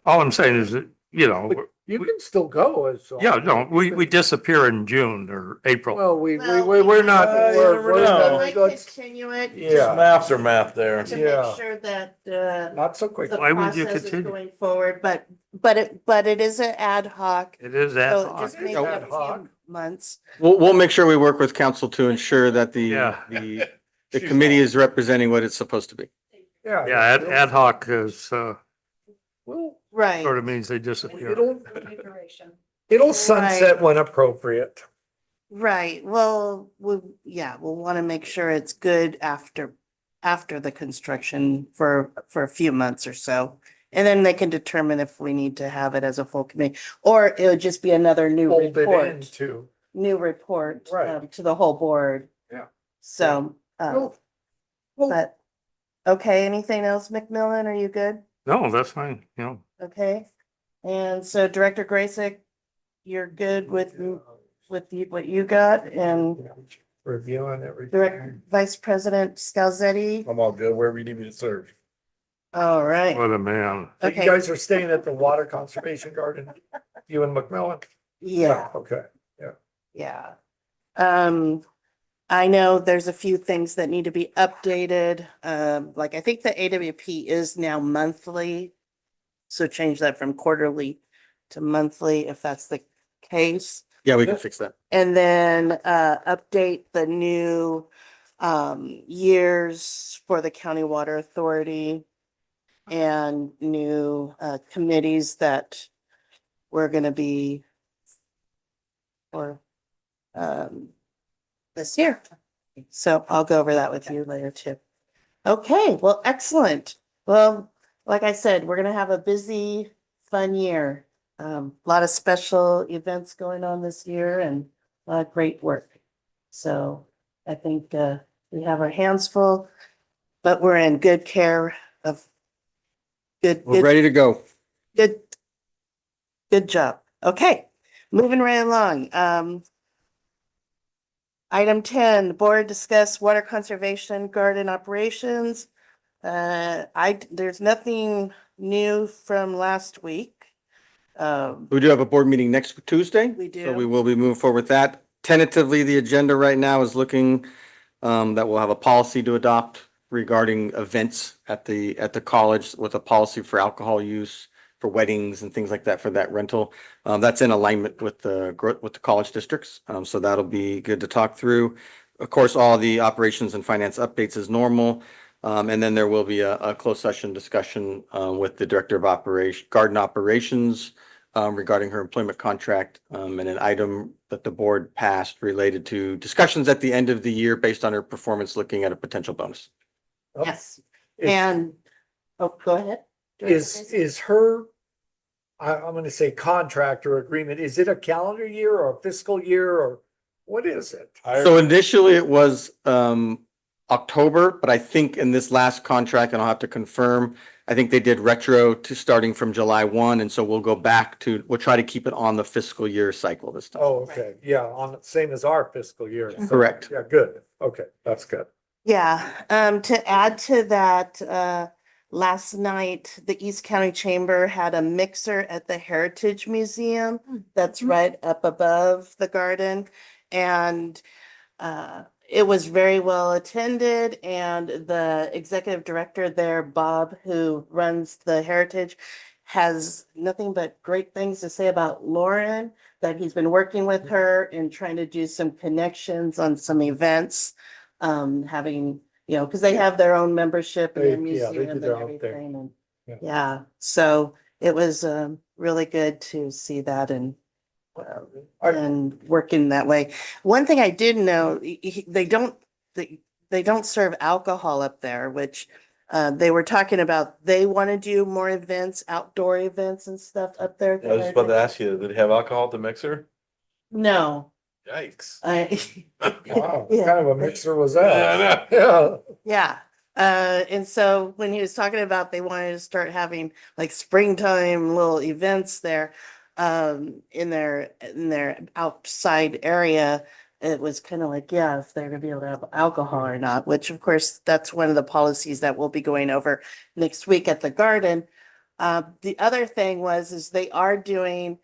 All I'm saying is that, you know, you can still go as. yeah, no, we disappear in June or April. Well, Well, we're not, you never We know. might let's, continue it. Yeah. Some aftermath there. To Yeah. make sure that, not so quick. the Why would you process is continue? going forward, but it is an ad hoc. It is ad So it hoc. just maybe Ad a hoc. few months. We'll make sure we work with council to ensure that Yeah. the committee is representing what it's supposed to be. Yeah. Yeah, ad hoc is, Well, Right. sort of means they disappear. it'll sunset when appropriate. Right. Well, we'll want to make sure it's good after the construction for a few months or so. And then they can determine if we need to have it as a full committee, or it would just be another new Fold it report, into. Right. To the whole board. Yeah. So, Well, but, okay, anything else, McMillan? Are you good? No, that's fine, you know. Okay. And so Director Graysick, you're good with what you got, and reviewing everything. Direct Vice President Scalzetti? I'm all good, wherever you need me to serve. All right. What a man. So you Okay. guys are staying at the Water Conservation Garden, you and McMillan? Yeah, Okay. yeah. I know there's a few things that need to be updated. Like I think the AWP is now monthly. So change that from quarterly to monthly if that's the case. Yeah, we can fix that. And then update the new years for the County Water Authority and new committees that we're gonna be for this year. So I'll go over that with you later too. Okay, well, excellent. Well, like I said, we're gonna have a busy, fun year. A lot of special events going on this year and a lot of great work. So I think we have our hands full, but we're in good care of We're ready to go. good job. Okay, moving right along. Item 10, board discuss water conservation garden operations. There's nothing new from last week. We do have a board meeting next Tuesday. We So we do. will be moving forward with that. Tentatively, the agenda right now is looking that we'll have a policy to adopt regarding events at the college with a policy for alcohol use for weddings and things like that for that rental. That's in alignment with the college districts. So that'll be good to talk through. Of course, all the operations and finance updates as normal. And then there will be a closed session discussion with the Director of Garden Operations regarding her employment contract and an item that the board passed related to discussions at the end of the year based on her performance, looking at a potential bonus. Yes, Is- and, oh, go ahead. Is her, I'm gonna say contract or agreement, is it a calendar year or a fiscal year or what is it? So initially it was October, but I think in this last contract, and I'll have to confirm, I think they did retro to starting from July 1. And so we'll go back to, we'll try to keep it on the fiscal year cycle this time. Oh, okay, yeah, on the same as our fiscal year. So, Correct. Yeah, good, okay, that's good. Yeah, to add to that, last night, the East County Chamber had a mixer at the Heritage Museum that's right up above the garden. And it was very well attended, and the executive director there, Bob, who runs the Heritage, has nothing but great things to say about Lauren, that he's been working with her and trying to do some connections on some events, having, you know, because they have their own membership in their They do museum and their own thing. everything. And Yeah. yeah, so it was really good to see that and working that way. One thing I did know, they don't serve alcohol up there, which they were talking about. They want to do more events, outdoor events and stuff up there. I was just about to ask you, did it have alcohol at the mixer? No, Yikes. Wow, what Yeah. kind of a mixer was I that? know. Yeah. yeah. And so when he was talking about they wanted to start having like springtime little events there, in their outside area, it was kind of like, yeah, if they're gonna be able to have alcohol or not, which of course, that's one of the policies that we'll be going over next week at the garden. The other thing is they are doing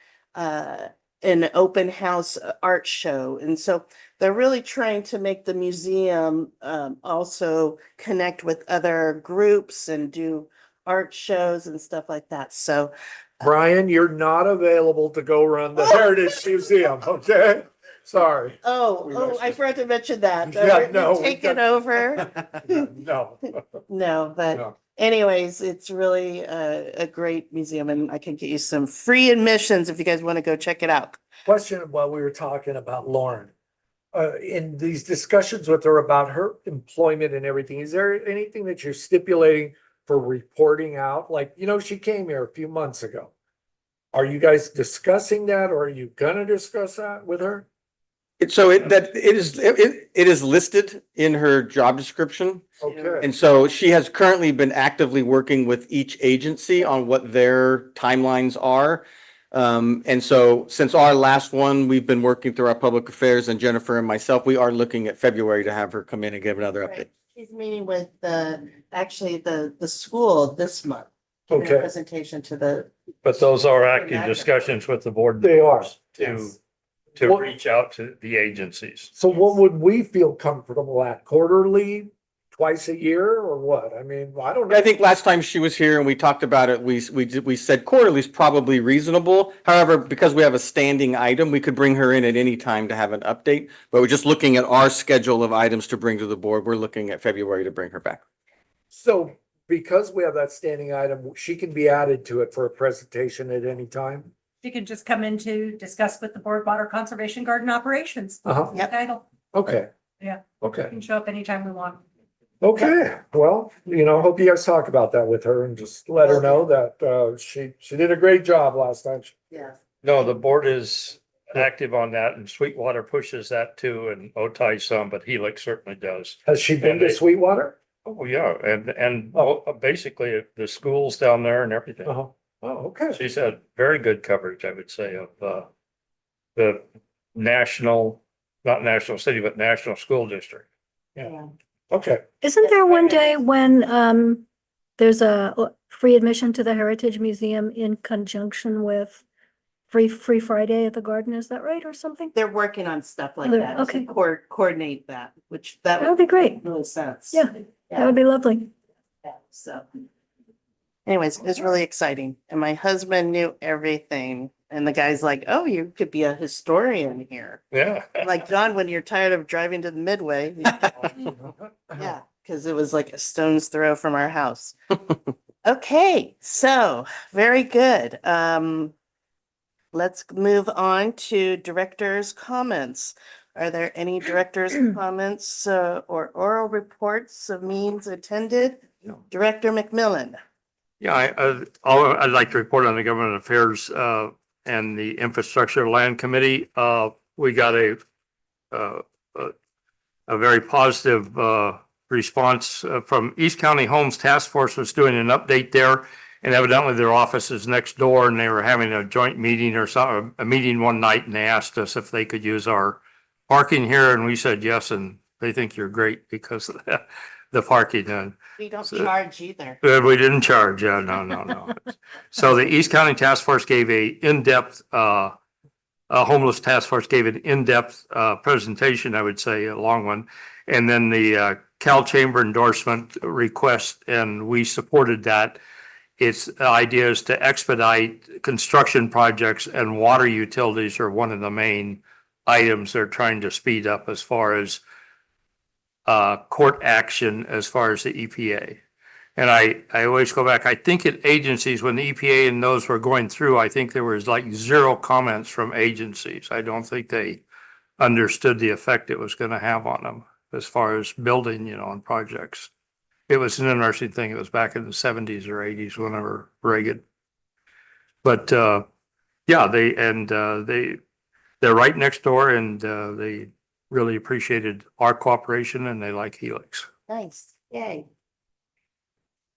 an open house art show. And so they're really trying to make the museum also connect with other groups and do art shows and stuff like that. So Brian, you're not available to go run the Heritage Museum, okay? Sorry. I forgot to mention that. Yeah, no, we Take it don't- over. No. No, but No. anyways, it's really a great museum, and I can get you some free admissions if you guys want to go check it out. Question while we were talking about Lauren. In these discussions with her about her employment and everything, is there anything that you're stipulating for reporting out? Like, you know, she came here a few months ago. Are you guys discussing that, or are you gonna discuss that with her? It is listed in her job description. Okay, And so she has currently been actively working with each agency on what their timelines are. And so since our last one, we've been working through our public affairs, and Jennifer and myself, we are looking at February to have her come in and give another update. Right. She's meeting with the school this month. Giving a okay, Presentation to the, But those are active discussions with the board. they are. Yes. To What- reach out to the agencies. So what would we feel comfortable at? Quarterly, twice a year, or what? I mean, I don't know. I think last time she was here and we talked about it, we said quarterly is probably reasonable. However, because we have a standing item, we could bring her in at any time to have an update. But we're just looking at our schedule of items to bring to the board. We're looking at February to bring her back. So because we have that standing item, she can be added to it for a presentation at any time? She could just come in to discuss with the board water conservation garden operations. Uh-huh, Yep. Title, okay. Yeah. Okay. can show up anytime we want. Okay, well, you know, hope you guys talk about that with her and just let her know that she did a great job last time. yeah. No, the board is active on that, and Sweetwater pushes that too, and Otay some, but Helix certainly does. Has she been to And they- Sweetwater? Oh, yeah, and basically the schools down there and everything. Uh-huh. Oh, okay. She's had very good coverage, I would say, of the national, not national city, but national school district. Yeah. Okay. Isn't there one day when there's a free admission to the Heritage Museum in conjunction with Free Friday at the Garden? Is that right, or something? They're working on stuff like Oh, that. to okay. Coordinate that, which that That would be great. make really sense. Yeah, that would be lovely. Yeah, so. Anyways, it was really exciting, and my husband knew everything, and the guy's like, oh, you could be a historian here. Yeah. Like, John, when you're tired of driving to the Midway. Yeah, because it was like a stone's throw from our house. Okay, so very good. Let's move on to director's comments. Are there any director's comments or oral reports of meetings attended? No. Director McMillan. Yeah, I'd like to report on the government affairs and the infrastructure land committee. We got a very positive response from East County Homes Task Force was doing an update there. And evidently their office is next door, and they were having a joint meeting or something, a meeting one night, and they asked us if they could use our parking here, and we said yes, and they think you're great because of that. the parking then. We don't So- charge either. We didn't charge, yeah, no. So the East County Task Force gave a in-depth, homeless task force gave an in-depth, presentation, I would say, a long one. And then the, Cal Chamber endorsement request, and we supported that. Its idea is to expedite construction projects, and water utilities are one of the main items they're trying to speed up as far as court action as far as the EPA. And I always go back, I think at agencies, when the EPA and those were going through, I think there was like 0 comments from agencies. I don't think they understood the effect it was gonna have on them as far as building, on projects. It was an interesting thing. It was back in the 70s or 80s, whenever Reagan. But yeah, they're right next door, and they really appreciated our cooperation, and they like Helix. Nice. Yay.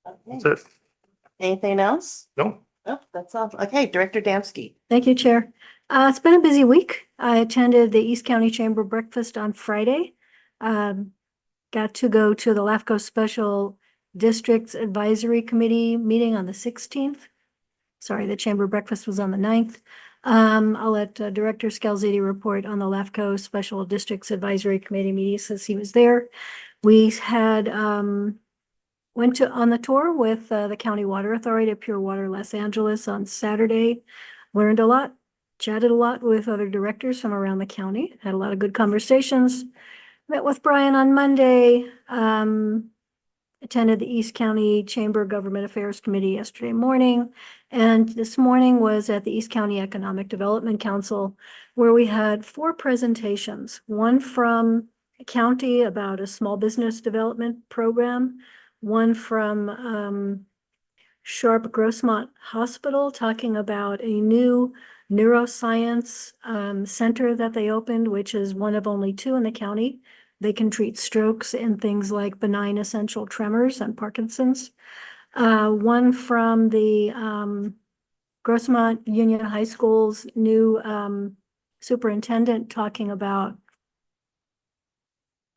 Okay. That's it. Anything else? No? Oh, that's all. Okay, Director Damsky. Thank you, Chair. It's been a busy week. I attended the East County Chamber breakfast on Friday. Got to go to the LAFCO Special Districts Advisory Committee meeting on the 16th. Sorry, the chamber breakfast was on the 9th. I'll let Director Scalzitti report on the LAFCO Special Districts Advisory Committee meeting since he was there. We had went on the tour with the County Water Authority of Pure Water Los Angeles on Saturday. Learned a lot, chatted a lot with other directors from around the county, had a lot of good conversations. Met with Brian on Monday, attended the East County Chamber Government Affairs Committee yesterday morning. And this morning was at the East County Economic Development Council, where we had 4 presentations. One from the county about a small business development program, one from Sharp Grossmont Hospital talking about a new neuroscience center that they opened, which is one of only 2 in the county. They can treat strokes and things like benign essential tremors and Parkinson's. One from the Grossmont Union High School's new superintendent talking about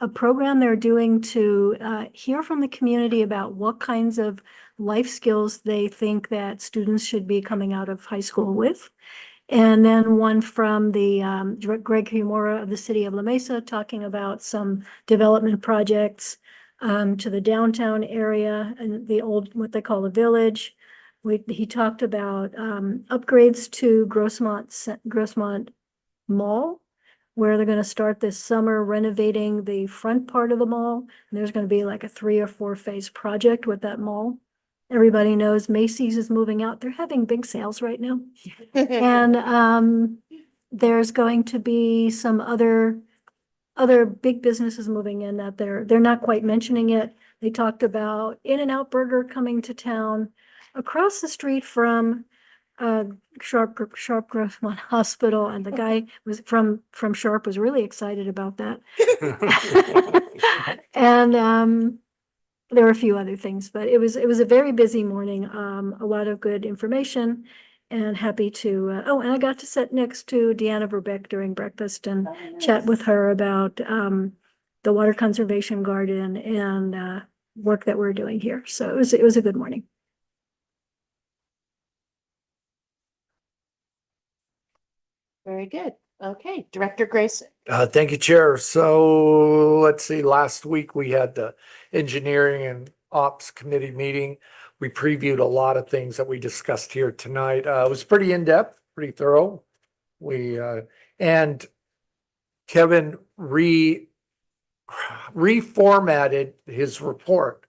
a program they're doing to hear from the community about what kinds of life skills they think that students should be coming out of high school with. And then one from the Greg Humora of the city of La Mesa talking about some development projects to the downtown area and the old, what they call the village. He talked about upgrades to Grossmont Mall, where they're going to start this summer renovating the front part of the mall. And there's going to be like a 3 or 4 phase project with that mall. Everybody knows Macy's is moving out. They're having big sales right now. And there's going to be some other big businesses moving in that they're not quite mentioning it. They talked about In-N-Out Burger coming to town across the street from Sharp Grossmont Hospital, and the guy was from Sharp was really excited about that. And there were a few other things, but it was a very busy morning. A lot of good information, and happy to. And I got to sit next to Deanna Verbeck during breakfast and chat with her about the water conservation garden and work that we're doing here. So it was a good morning. Very good. Okay, Director Grayson. Thank you, Chair. So let's see, last week we had the Engineering and Ops Committee meeting. We previewed a lot of things that we discussed here tonight. It was pretty in-depth, pretty thorough. And Kevin reformatted his report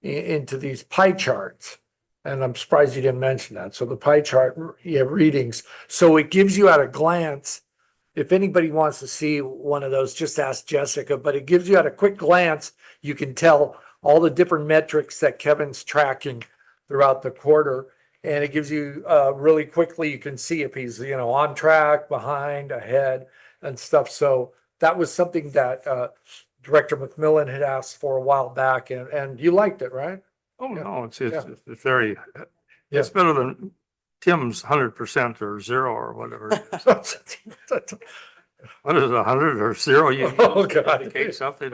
into these pie charts. And I'm surprised you didn't mention that. So the pie chart, you have readings. So it gives you at a glance, if anybody wants to see one of those, just ask Jessica, but it gives you at a quick glance, you can tell all the different metrics that Kevin's tracking throughout the quarter. And it gives you really quickly, you can see if he's, on track, behind, ahead and stuff. So that was something that Director McMillan had asked for a while back, and you liked it, right? Oh, Yeah. no, it's Yeah. very, it's better than Tim's 100% or 0 or whatever. What is it, 100 or 0? You Oh, God. indicate something,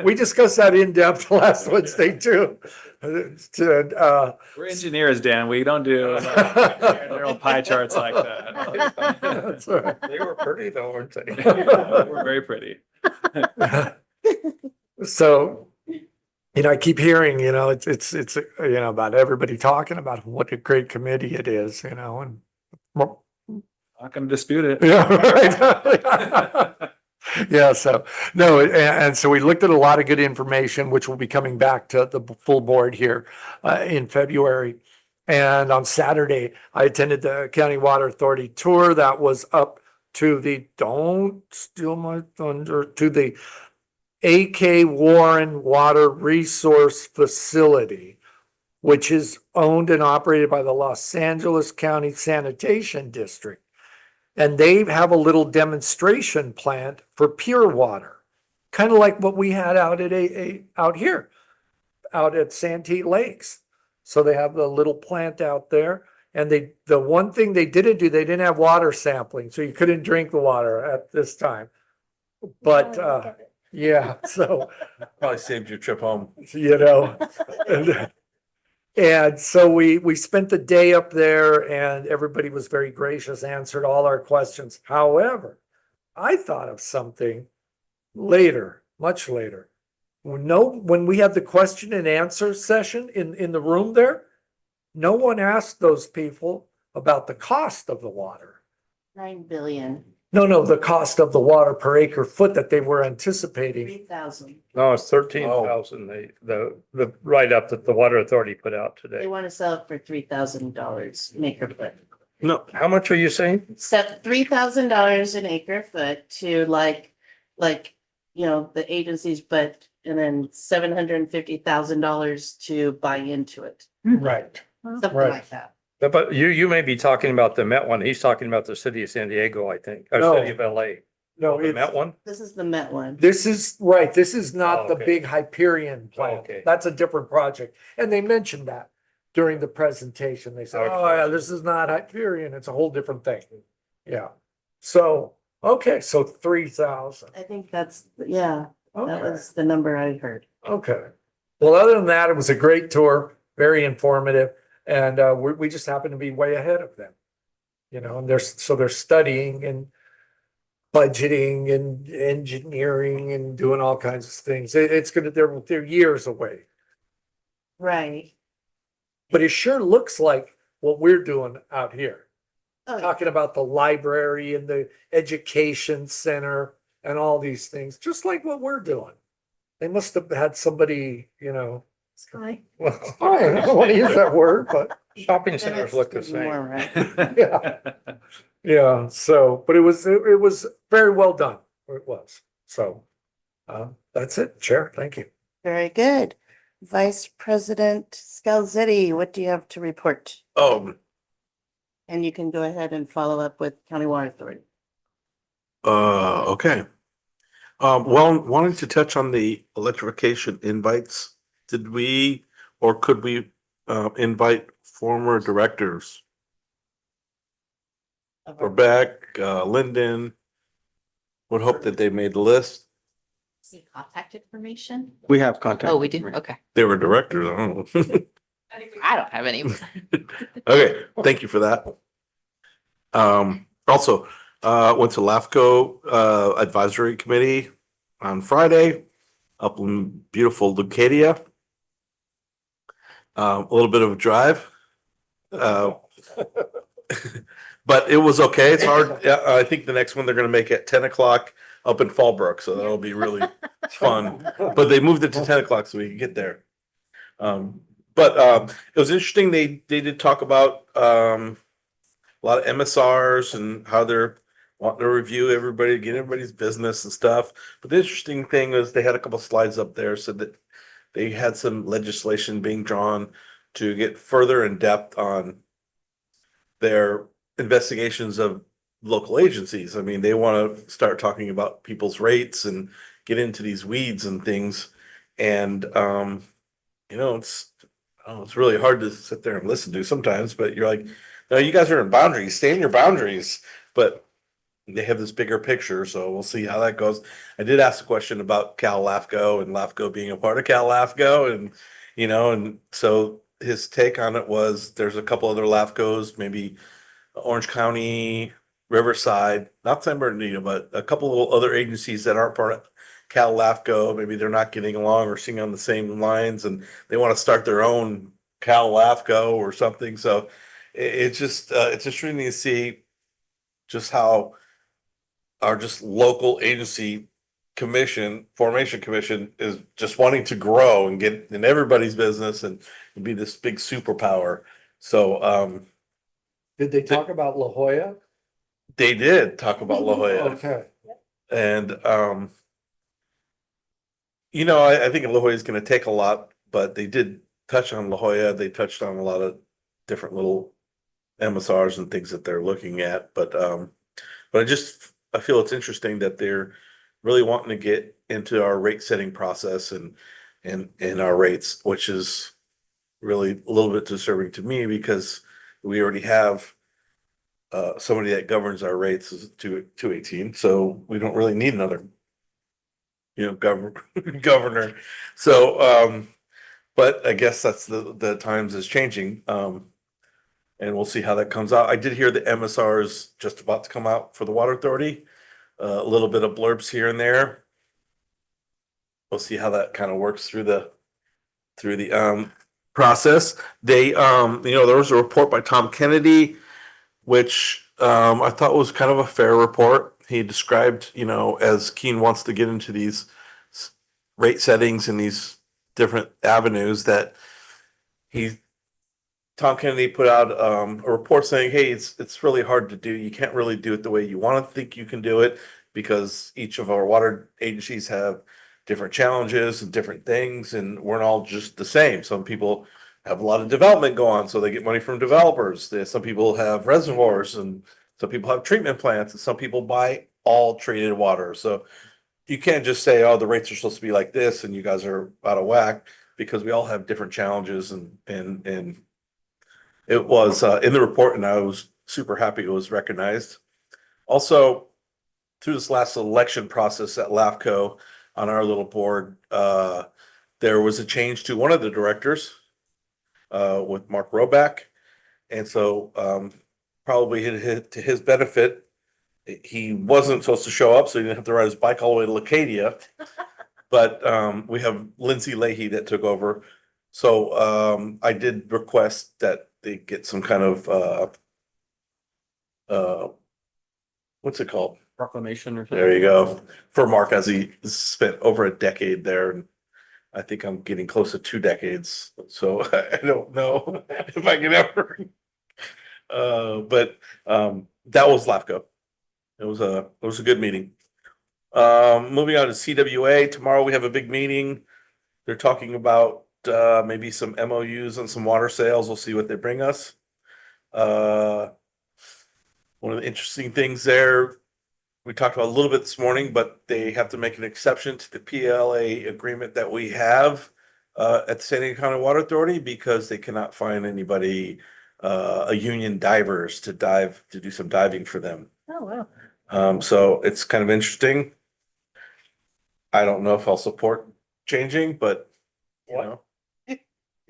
We discussed that in depth last Wednesday too. We're engineers, Dan. We don't do general pie charts like that. That's all right. They were pretty though, weren't they? We're very pretty. So, I keep hearing, it's, about everybody talking about what a great committee it is, and. Not gonna dispute it. Yeah, right. Yeah, so, no, and so we looked at a lot of good information, which will be coming back to the full board here in February. And on Saturday, I attended the County Water Authority tour that was up to don't steal my thunder, to the AK Warren Water Resource Facility, which is owned and operated by the Los Angeles County Sanitation District. And they have a little demonstration plant for pure water, kind of like what we had out at out here, out at Santee Lakes. So they have the little plant out there, and the one thing they didn't do, they didn't have water sampling, so you couldn't drink the water at this time. But yeah, so Probably saved your trip home. And so we spent the day up there, and everybody was very gracious, answered all our questions. However, I thought of something later, much later. When we had the question and answer session in the room there, no one asked those people about the cost of the water. 9 billion, No, the cost of the water per acre foot that they were anticipating. 3,000. No, it's 13,000, the write-up that the Water Authority put out They today. want to sell it for $3,000 an acre foot. No, how much are you saying? Set $3,000 an acre foot to the agencies, and then $750,000 to buy into it, Right. something Right. like that. But you may be talking about the Met one. He's talking about the city of San Diego, I think, or No. city of LA. No, The Met one? This is the Met one. This is right. This is not the Okay. big Hyperion plant. Okay. That's a different project. And they mentioned that during the presentation. They said, Okay. oh yeah, this is not Hyperion. It's a whole different thing. Yeah. So, okay, so 3,000. I think that's, yeah, that Okay. was the number I heard. Okay. Well, other than that, it was a great tour, very informative, and we just happen to be way ahead of them. And they're studying and budgeting and engineering and doing all kinds of things. They're years away, Right. but it sure looks like what we're doing out here. Oh, Talking about the library and the education center and all these things, just like what we're doing. They must have had somebody, Sky. well, I don't want to use that word, but Shopping then centers it's look the even more, same. right? yeah. Yeah, so, but it was very well done, it was, so, that's it, Chair, thank you. Very good. Vice President Scalzetti, what do you have to report? And you can go ahead and follow up with County Water Authority. Okay. Well, wanting to touch on the electrification invites, did we, or could we, invite former directors? Quebec, Linden, would hope that they made the list. See contact information? We have contact. Oh, we do? information. Okay. They were directors, I don't know. I don't have any. Okay, thank you for that. Also, went to LAFCO Advisory Committee on Friday up in beautiful Leucadia. A little bit of a drive. But it was okay. It's hard. Yeah, I think the next one they're gonna make at 10 o'clock up in Fallbrook, so that'll be really fun. But they moved it to 10 o'clock so we can get there. But it was interesting. They did talk about a lot of MSRs and how they're wanting to review everybody, get everybody's business and stuff. But the interesting thing is they had a couple slides up there, said that they had some legislation being drawn to get further in depth on their investigations of local agencies. I mean, they want to start talking about people's rates and get into these weeds and things. And it's really hard to sit there and listen to sometimes, but you're like, no, you guys are in boundaries, stay in your boundaries. But they have this bigger picture, so we'll see how that goes. I did ask a question about Cal LAFCO and LAFCO being a part of Cal LAFCO, and and so his take on it was there's a couple other LAFCOs, maybe Orange County, Riverside, not San Bernardino, but a couple of other agencies that aren't part of Cal LAFCO. Maybe they're not getting along or singing on the same lines, and they want to start their own Cal LAFCO or something. So it's just it's interesting to see just how our just local agency formation commission is just wanting to grow and get in everybody's business and be this big superpower. So Did they talk about La Jolla? they did talk about La Jolla. Okay. And I think La Jolla is going to take a lot, but they did touch on La Jolla. They touched on a lot of different little MSRs and things that they're looking at. But I feel it's interesting that they're really wanting to get into our rate setting process and our rates, which is really a little bit disturbing to me because we already have somebody that governs our rates is 218, so we don't really need another governor. So but I guess that's the times is changing. And we'll see how that comes out. I did hear the MSR is just about to come out for the Water Authority. A little bit of blurbs here and there. We'll see how that kind of works through the process. They there was a report by Tom Kennedy, which I thought was kind of a fair report. He described, as Keene wants to get into these rate settings and these different avenues that Tom Kennedy put out a report saying, hey, it's really hard to do. You can't really do it the way you want to think you can do it because each of our water agencies have different challenges and different things, and we're not all just the same. Some people have a lot of development go on, so they get money from developers. Some people have reservoirs, and some people have treatment plants, and some people buy all treated water. So you can't just say, oh, the rates are supposed to be like this, and you guys are out of whack, because we all have different challenges, and it was in the report, and I was super happy it was recognized. Also, through this last election process at LAFCO on our little board, there was a change to one of the directors with Mark Roback. And so probably to his benefit, he wasn't supposed to show up, so he didn't have to ride his bike all the way to Leucadia. But we have Lindsay Leahy that took over. So I did request that they get some kind of what's it called? Proclamation or something. There you go. For Mark, as he spent over a decade there, and I think I'm getting close to 2 decades. So I don't know if I can ever. But that was LAFCO. It was a good meeting. Moving on to CWA. Tomorrow we have a big meeting. They're talking about maybe some MOUs on some water sales. We'll see what they bring us. One of the interesting things there, we talked about a little bit this morning, but they have to make an exception to the PLA agreement that we have at the San Diego County Water Authority, because they cannot find anybody, a union divers to do some diving for them. Oh, wow. So it's kind of interesting. I don't know if I'll support changing, but What?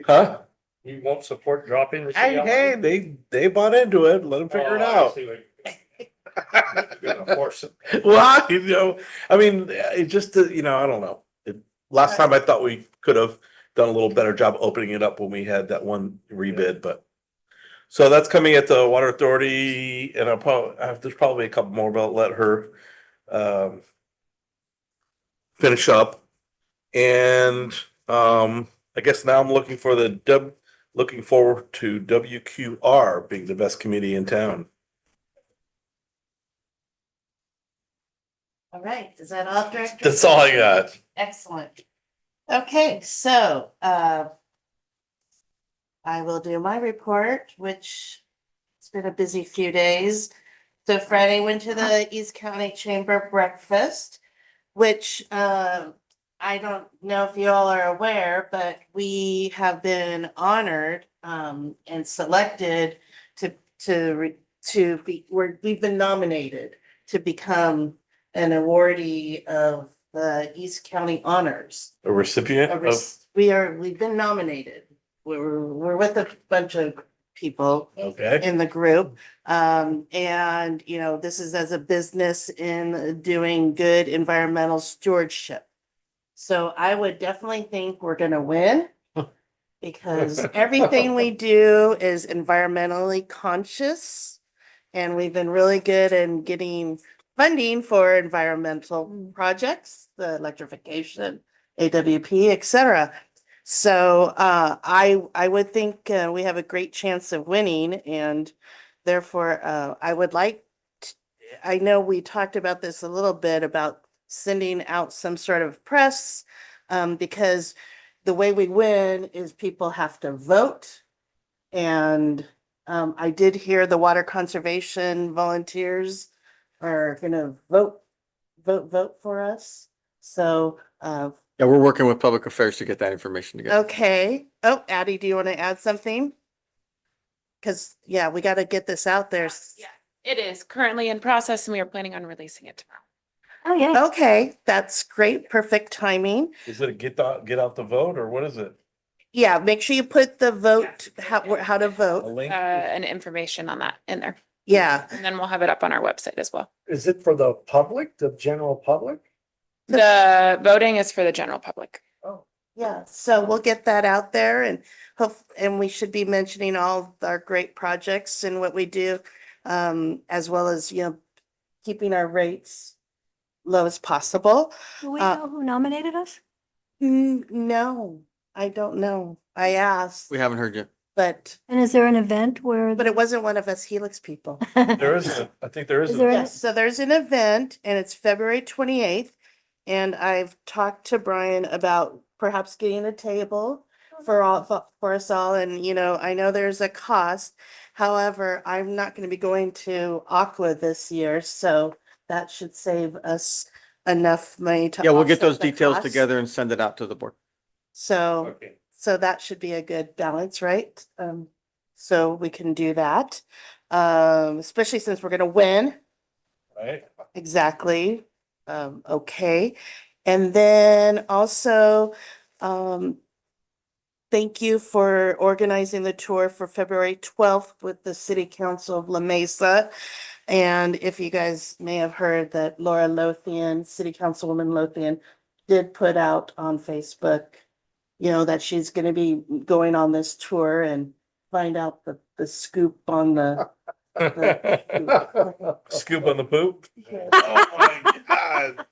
Huh? You won't support dropping the Hey, they bought into it. Let them figure it out. Gonna force it. Well, I mean, it just, I don't know. Last time I thought we could have done a little better job opening it up when we had that one rebid, but. So that's coming at the Water Authority, and there's probably a couple more, but I'll let her finish up. And I guess now I'm looking forward to WQR being the best committee in town. All right, is that all, Director? That's all I got. Excellent. Okay, so I will do my report, which it's been a busy few days. So Friday went to the East County Chamber breakfast, which I don't know if you all are aware, but we have been honored and selected we've been nominated to become an awardee of the East County Honors. A recipient A of, rec- we've been nominated. We're with a bunch of people okay, in the group. And you know, this is as a business in doing good environmental stewardship. So I would definitely think we're gonna win. Because everything we do is environmentally conscious. And we've been really good in getting funding for environmental projects, the electrification, AWP, et cetera. So I would think we have a great chance of winning, and therefore I would like I know we talked about this a little bit about sending out some sort of press because the way we win is people have to vote. And I did hear the water conservation volunteers are gonna vote for us. So, Yeah, we're working with public affairs to get that information together. okay. Oh, Addie, do you want to add something? Because, yeah, we got to get this out there. Yeah, it is currently in process and we are planning on releasing it tomorrow. Oh, yeah. Okay, that's great. Perfect timing. is it a get out the vote or what is it? Yeah, make sure you put the vote, how to A vote. link? And information on that in there. Yeah. And then we'll have it up on our website as well. Is it for the public, the general public? The voting is for the general public. Oh, Yeah, so we'll get that out there and and we should be mentioning all our great projects and what we do, as well as, you know, keeping our rates low as possible. Do we Uh, know who nominated us? No, I don't know. I asked, We haven't heard yet. but And is there an event where? it wasn't one of us Helix people. There is, I think there is. Is there a- Yes, so there's an event and it's February 28th. And I've talked to Brian about perhaps getting a table for us all. And, you know, I know there's a cost. However, I'm not going to be going to Aqua this year, so that should save us enough money to. Yeah, we'll get offset those the details cost. together and send it out to the board. So, Okay. so that should be a good balance, right? So we can do that. Especially since we're gonna win. Right? Exactly. Okay. And then also, thank you for organizing the tour for February 12th with the City Council of La Mesa. And if you guys may have heard that Laura Lothian, City Councilwoman Lothian, did put out on Facebook, you know, that she's gonna be going on this tour and find out the scoop on the Scoop on the poop? Oh my God.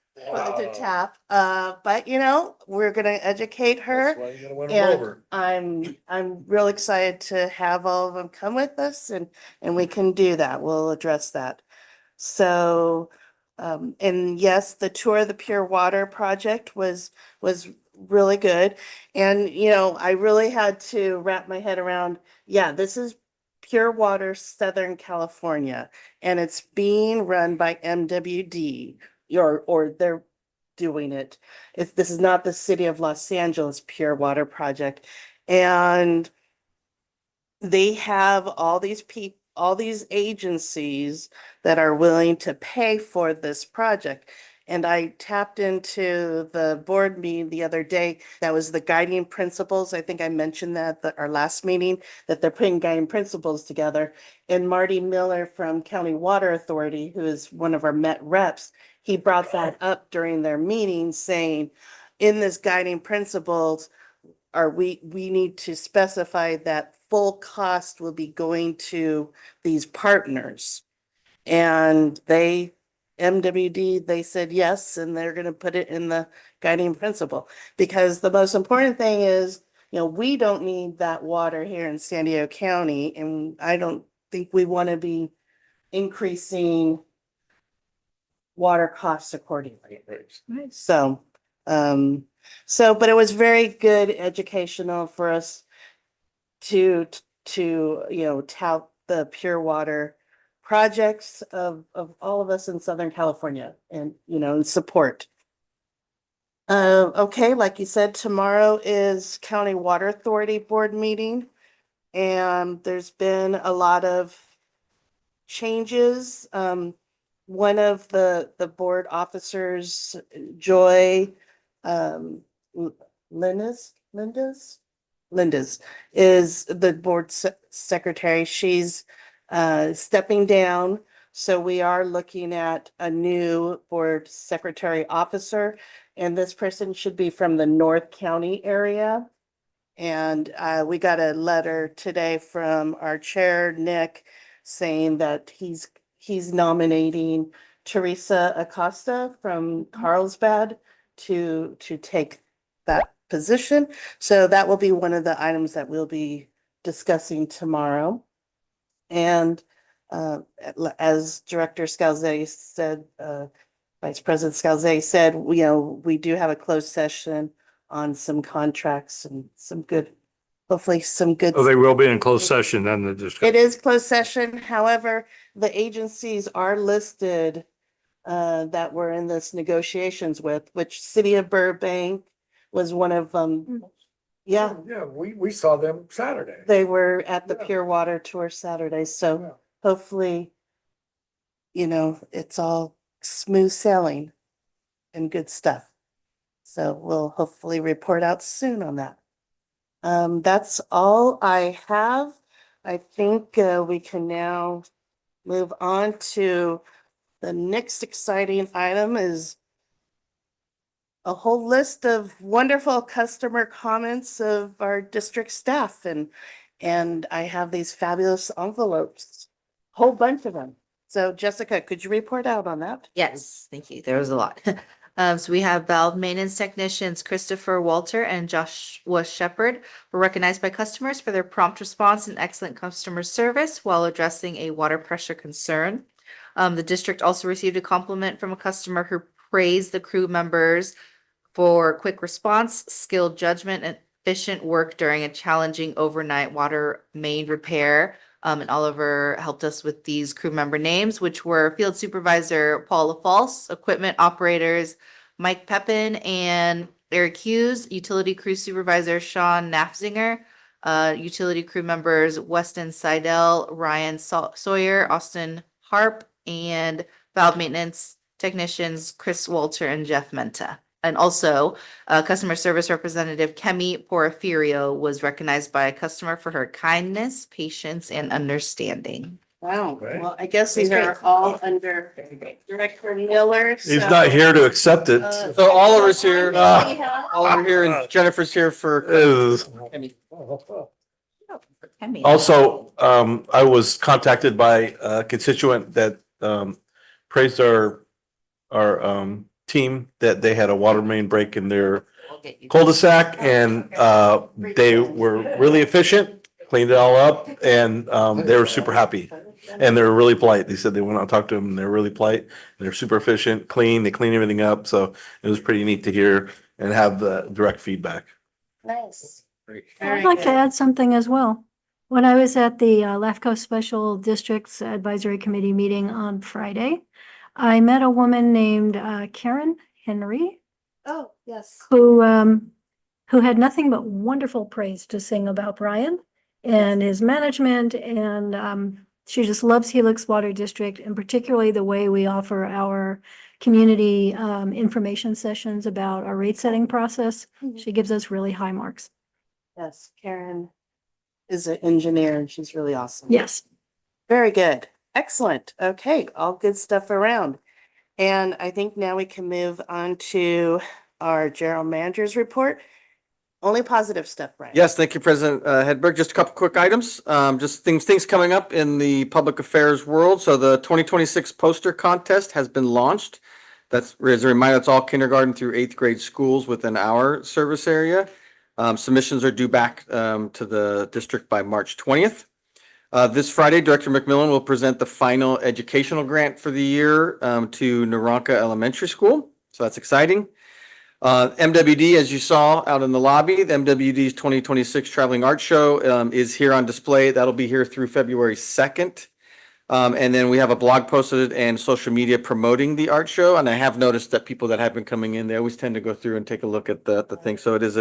to tap. But you know, we're gonna educate her. That's why you gotta win them And over. I'm real excited to have all of them come with us and we can do that. We'll address that. So, and yes, the tour of the Pure Water Project was really good. And, you know, I really had to wrap my head around, yeah, this is Pure Water Southern California, and it's being run by MWD, or they're doing it. This is not the City of Los Angeles Pure Water Project. And they have all these agencies that are willing to pay for this project. And I tapped into the board meeting the other day. That was the guiding principles. I think I mentioned that at our last meeting, that they're putting guiding principles together. And Marty Miller from County Water Authority, who is one of our Met reps, he brought that up during their meeting saying, in this guiding principles, we need to specify that full cost will be going to these partners. And MWD, they said yes, and they're gonna put it in the guiding principle. Because the most important thing is, you know, we don't need that water here in San Diego County, and I don't think we want to be increasing water costs accordingly. Right. So, but it was very good educational for us to, you know, tout the pure water projects of all of us in Southern California and, you know, and support. Okay, like you said, tomorrow is County Water Authority Board meeting. And there's been a lot of changes. one of the board officers, Joy, um, Linda's is the board secretary. She's stepping down. So we are looking at a new board secretary officer, and this person should be from the North County area. And we got a letter today from our chair, Nick, saying that he's nominating Teresa Acosta from Carlsbad to take that position. So that will be one of the items that we'll be discussing tomorrow. And as Director Scalzetti said, Vice President Scalzetti said, we do have a closed session on some contracts and some good, hopefully some good. Oh, they will be in closed session then the It discussion. is closed session. However, the agencies are listed that we're in this negotiations with, which City of Burbank was one of them. Yeah, Yeah, we saw them Saturday. they were at the Yeah. Pure Water Tour Saturday, so Yeah. hopefully, it's all smooth sailing and good stuff. So we'll hopefully report out soon on that. That's all I have. I think we can now move on to the next exciting item is a whole list of wonderful customer comments of our district staff, and I have these fabulous envelopes, whole bunch of them. So Jessica, could you report out on that? Yes, thank you. There was a lot. So we have valve maintenance technicians Christopher Walter and Joshua Shepherd were recognized by customers for their prompt response and excellent customer service while addressing a water pressure concern. The district also received a compliment from a customer who praised the crew members for quick response, skilled judgment, and efficient work during a challenging overnight water main repair. And Oliver helped us with these crew member names, which were Field Supervisor Paula False, Equipment Operators Mike Pepin and Eric Hughes, Utility Crew Supervisor Sean Nafzinger, Utility Crew Members Weston Seidel, Ryan Sawyer, Austin Harp, and Valve Maintenance Technicians Chris Walter and Jeff Menta. And also, Customer Service Representative Kemi Porfirio was recognized by a customer for her kindness, patience, and understanding. Wow, Right. well, I guess these are all under Director Miller. He's so, not here to accept it. So Oliver's here. Ah. Oliver here and Jennifer's here for. Is- Kemi. Also, I was contacted by a constituent that praised our team that they had a water main break in their We'll get you- cul-de-sac and they were really efficient, cleaned it all up, and they were super happy. And they were really polite. They said they went out and talked to them and they're really polite. They're super efficient, clean, they clean everything up. So it was pretty neat to hear and have the direct feedback. Nice. I'd Very like to good. add something as well. When I was at the LAFCO Special Districts Advisory Committee meeting on Friday, I met a woman named Karen Henry, Oh, yes. who had nothing but wonderful praise to sing about Brian and his management, and she just loves Helix Water District, and particularly the way we offer our community information sessions about our rate setting process. Mhm. She gives us really high marks. Yes, Karen is an engineer and she's really awesome. Yes. Very good. Excellent. Okay, all good stuff around. And I think now we can move on to our general manager's report. Only positive stuff, Brian. Yes, thank you, President Hedberg. Just a couple quick items, just things coming up in the public affairs world. So the 2026 poster contest has been launched. That's, as a reminder, it's all kindergarten through 8th grade schools within our service area. Submissions are due back to the district by March 20th. This Friday, Director McMillan will present the final educational grant for the year to Naranka Elementary School. So that's exciting. MWD, as you saw out in the lobby, the MWD's 2026 Traveling Art Show is here on display. That'll be here through February 2nd. And then we have a blog posted and social media promoting the art show. And I have noticed that people that have been coming in, they always tend to go through and take a look at the thing. So it is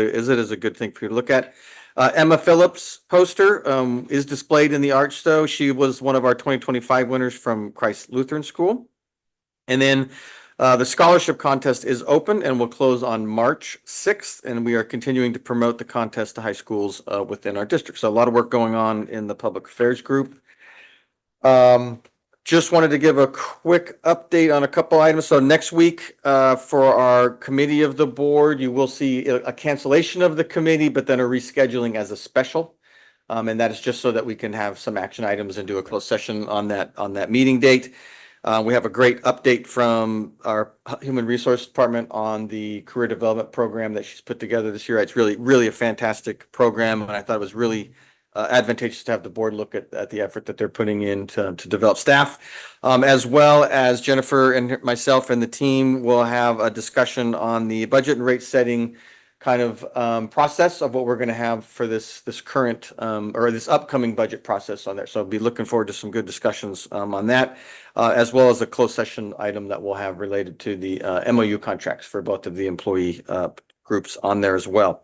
a good thing for you to look at. Emma Phillips' poster is displayed in the art show. She was one of our 2025 winners from Christ Lutheran School. And then the scholarship contest is open and will close on March 6th. And we are continuing to promote the contest to high schools within our district. So a lot of work going on in the public affairs group. Just wanted to give a quick update on a couple items. So next week, for our committee of the board, you will see a cancellation of the committee, but then a rescheduling as a special. And that is just so that we can have some action items and do a closed session on that meeting date. We have a great update from our Human Resource Department on the career development program that she's put together this year. It's really, really a fantastic program, and I thought it was really advantageous to have the board look at the effort that they're putting in to develop staff. As well as Jennifer and myself and the team will have a discussion on the budget and rate setting kind of process of what we're going to have for this current or this upcoming budget process on there. So I'll be looking forward to some good discussions on that, as well as a closed session item that we'll have related to the MOU contracts for both of the employee groups on there as well.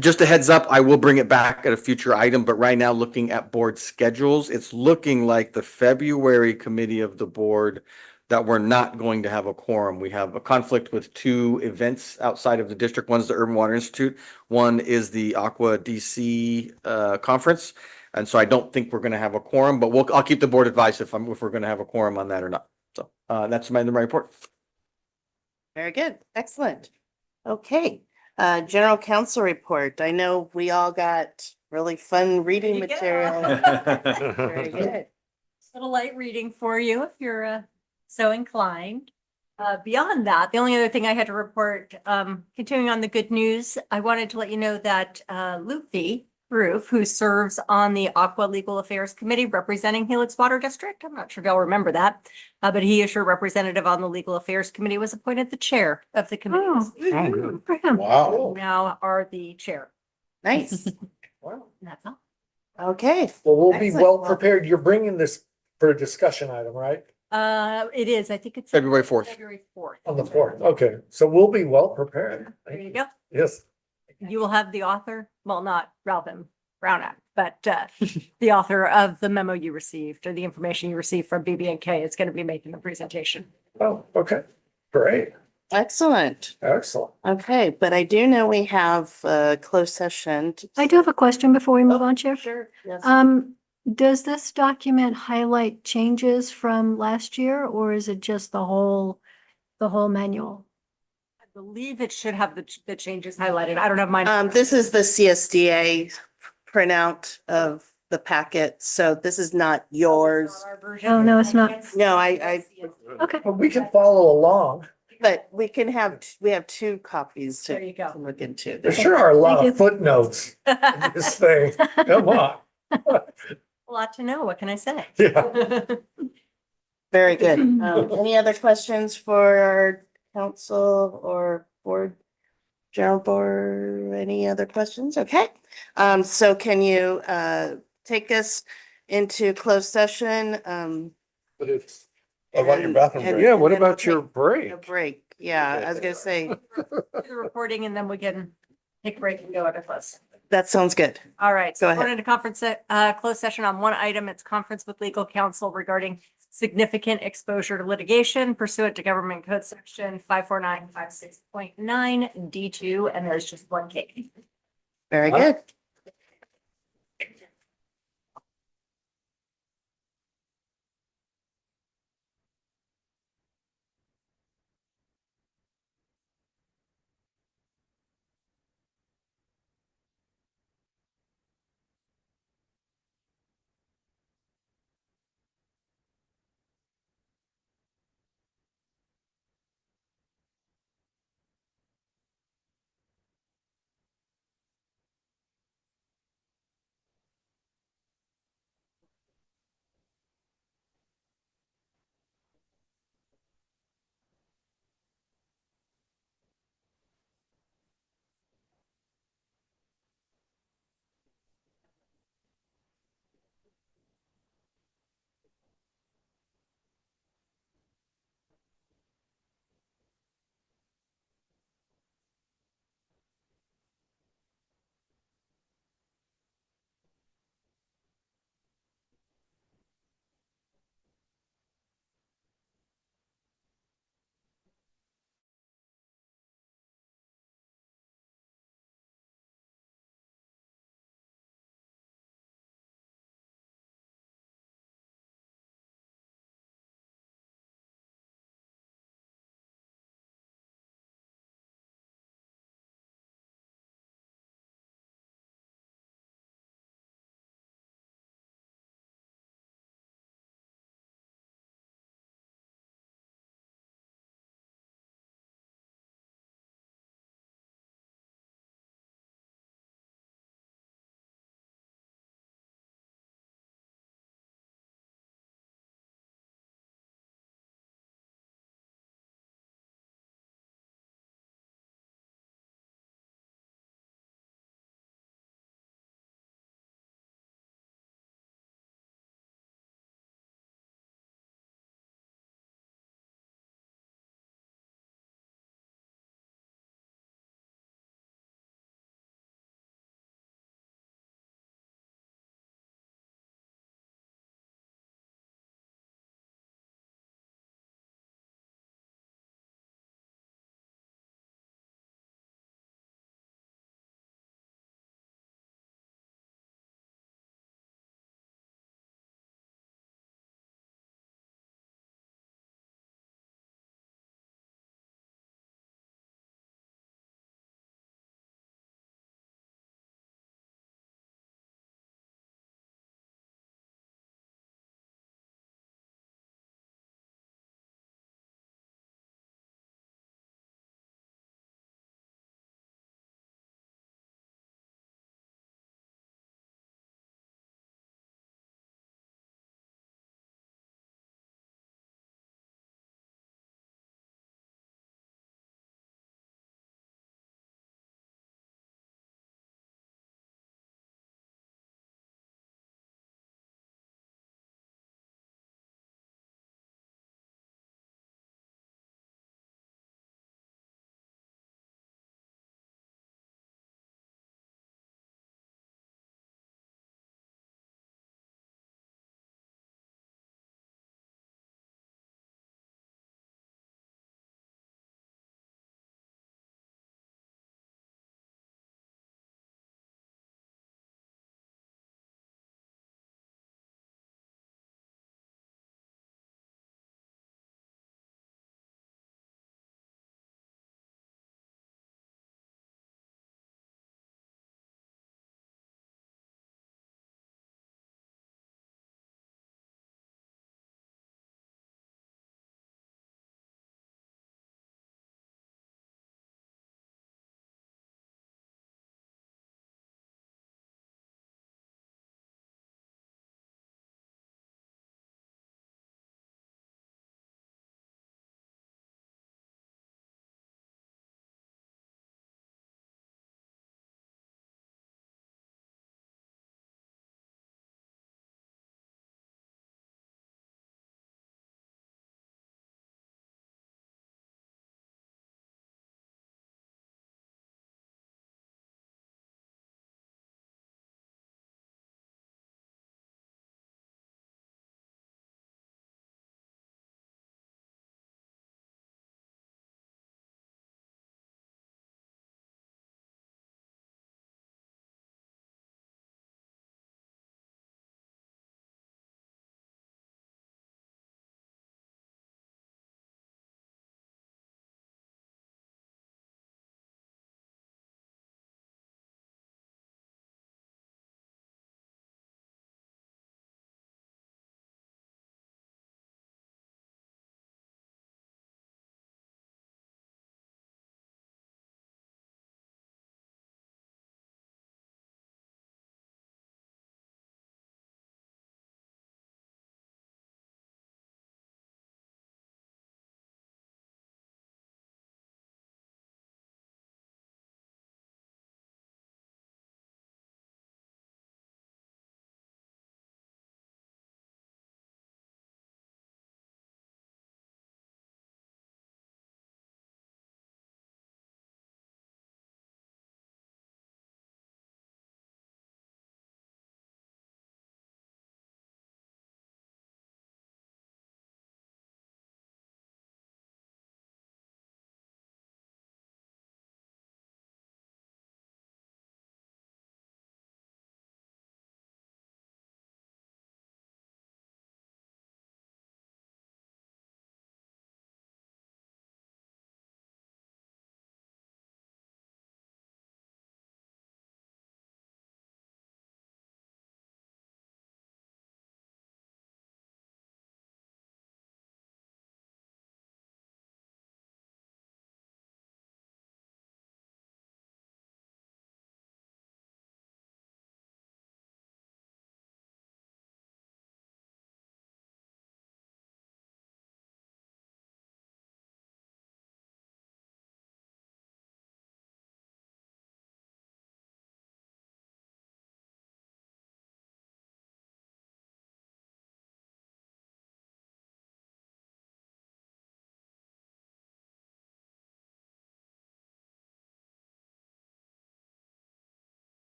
Just a heads up, I will bring it back at a future item, but right now looking at board schedules, it's looking like the February committee of the board that we're not going to have a quorum. We have a conflict with two events outside of the district. One's the Urban Water Institute. One is the Aqua DC conference. And so I don't think we're going to have a quorum, but I'll keep the board advised if we're going to have a quorum on that or not. So that's my report. Very good. Excellent. Okay. General counsel report. I know we all got really fun reading There you go. material. Very good. Little light reading for you if you're so inclined. Beyond that, the only other thing I had to report, continuing on the good news, I wanted to let you know that Luffy Roof, who serves on the Aqua Legal Affairs Committee representing Helix Water District, I'm not sure if y'all remember that, but he is your representative on the Legal Affairs Committee, was appointed the chair of the committee. Oh, good. for him. Wow. Now are the chair. Nice. And that's all. Okay. Well, we'll be Excellent. well prepared. You're bringing this for a discussion item, right? It is, I think it's February 4th. February 4th. On the 4th. Okay, so we'll be well prepared. There you go. Yes. You will have the author, well, not Ralph M. Brown, but the author of the memo you received or the information you received from BB&K is going to be making the presentation. Oh, okay. Great. Excellent. Excellent. Okay, but I do know we have a closed session. I do have a question before we move on, Chair. Sure. Yes. Does this document highlight changes from last year, or is it just the whole manual? I believe it should have the changes highlighted. I don't have mine. This is the CSDA printout of the packet, so this is not yours. Oh, no, it's not. No, I, Okay. Well, we can follow along. but we have two copies There to you go. look into. There sure are a lot Thank of footnotes in this thing. Come on. A lot to know. What can I say? Yeah. Very good. Any other questions for our council or board? General board, any other questions? Okay. So can you take us into closed session? But it's What about your bathroom break? Yeah, what And then about your take break? A break. Yeah, I was gonna say, Do the reporting and then we can take a break and go into close. that sounds good. All right. Go So ahead. going into conference, closed session on one item. It's conference with legal counsel regarding significant exposure to litigation pursuant to government code section 54956.9 D2, and there's just one case. Very Wow. good.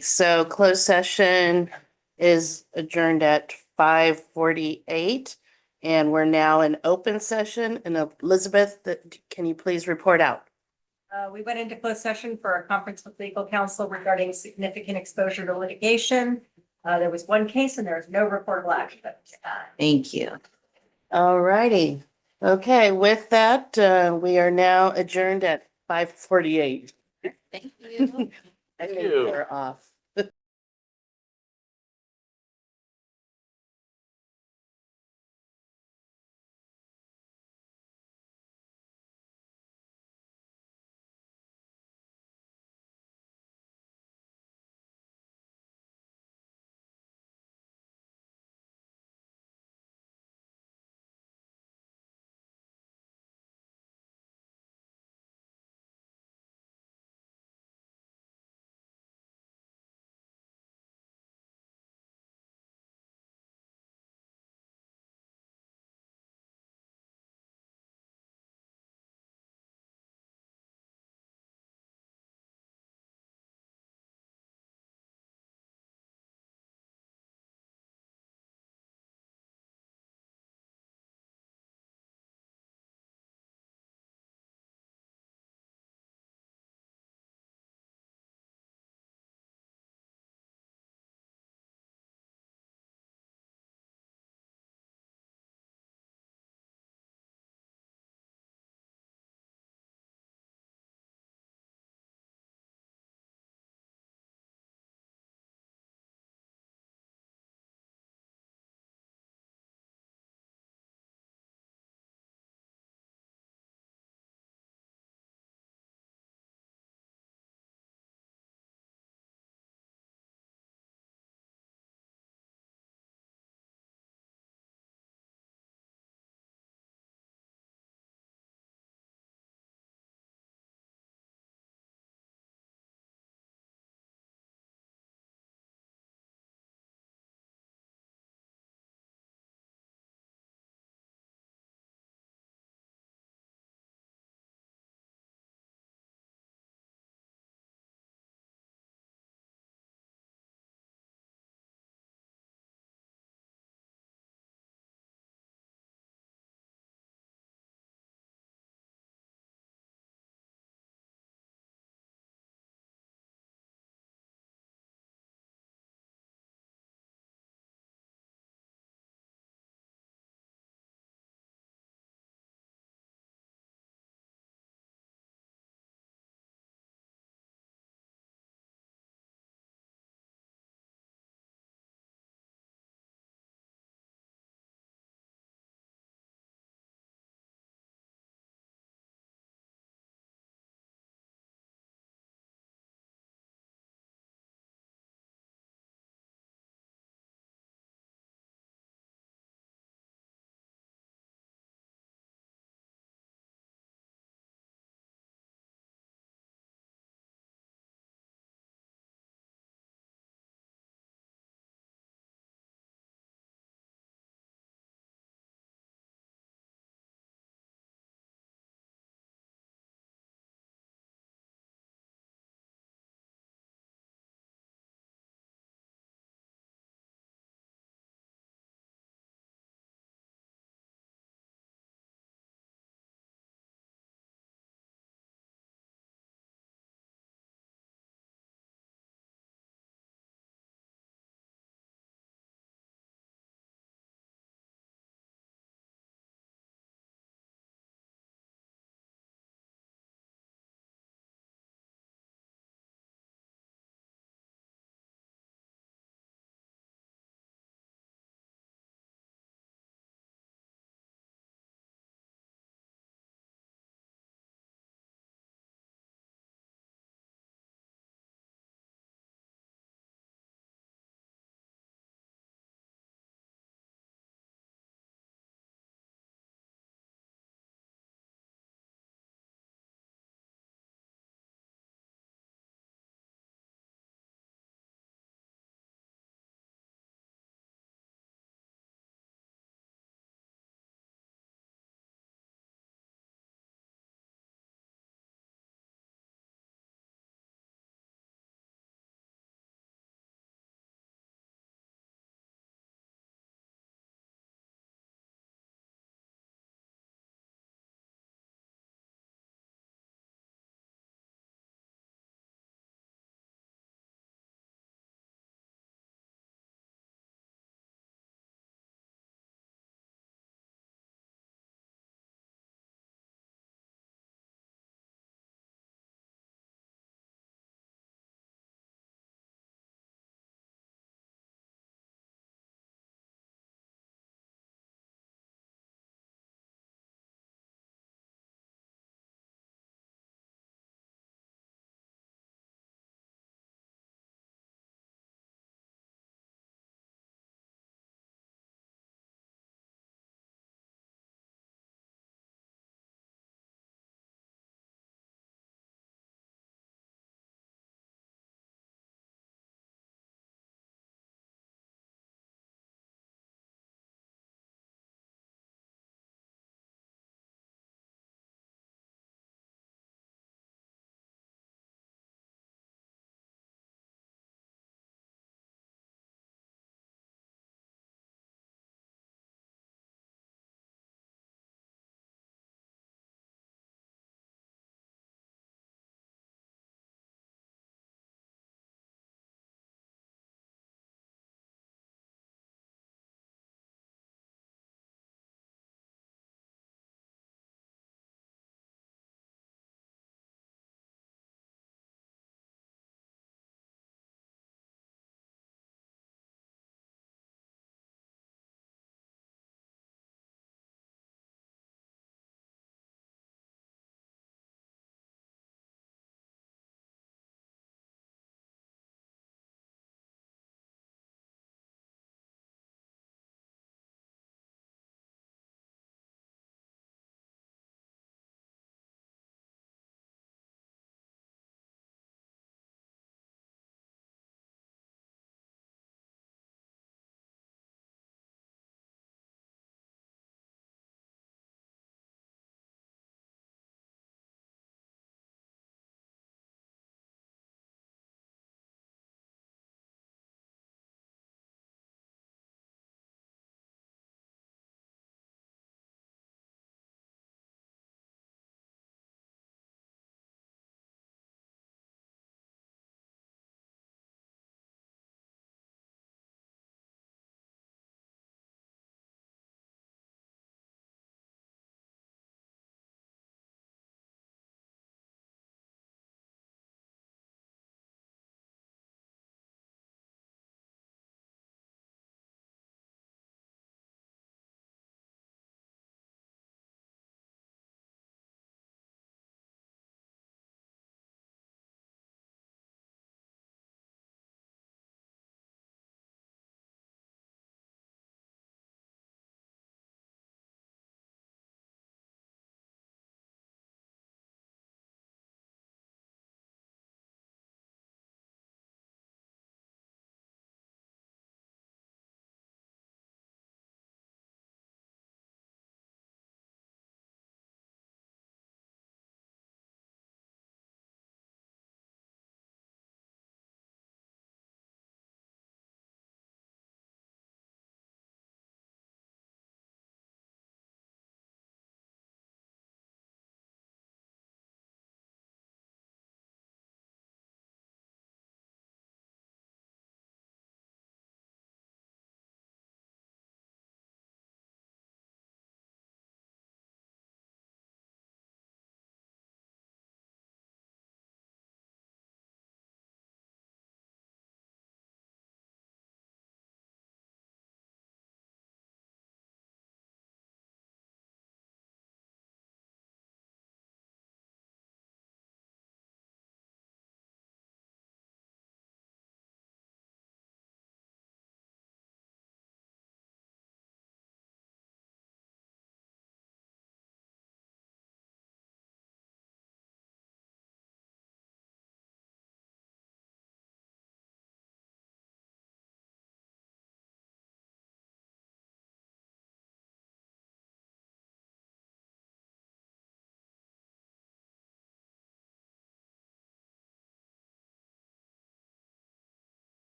So closed session is adjourned at 5:48, and we're now in open session. And Elizabeth, can you please report out? We went into closed session for a conference with legal counsel regarding significant exposure to litigation. There was one case and there was no reportable action. Thank you. All righty. Okay, with that, we are now adjourned at 5:48. Thank you. I think we're off.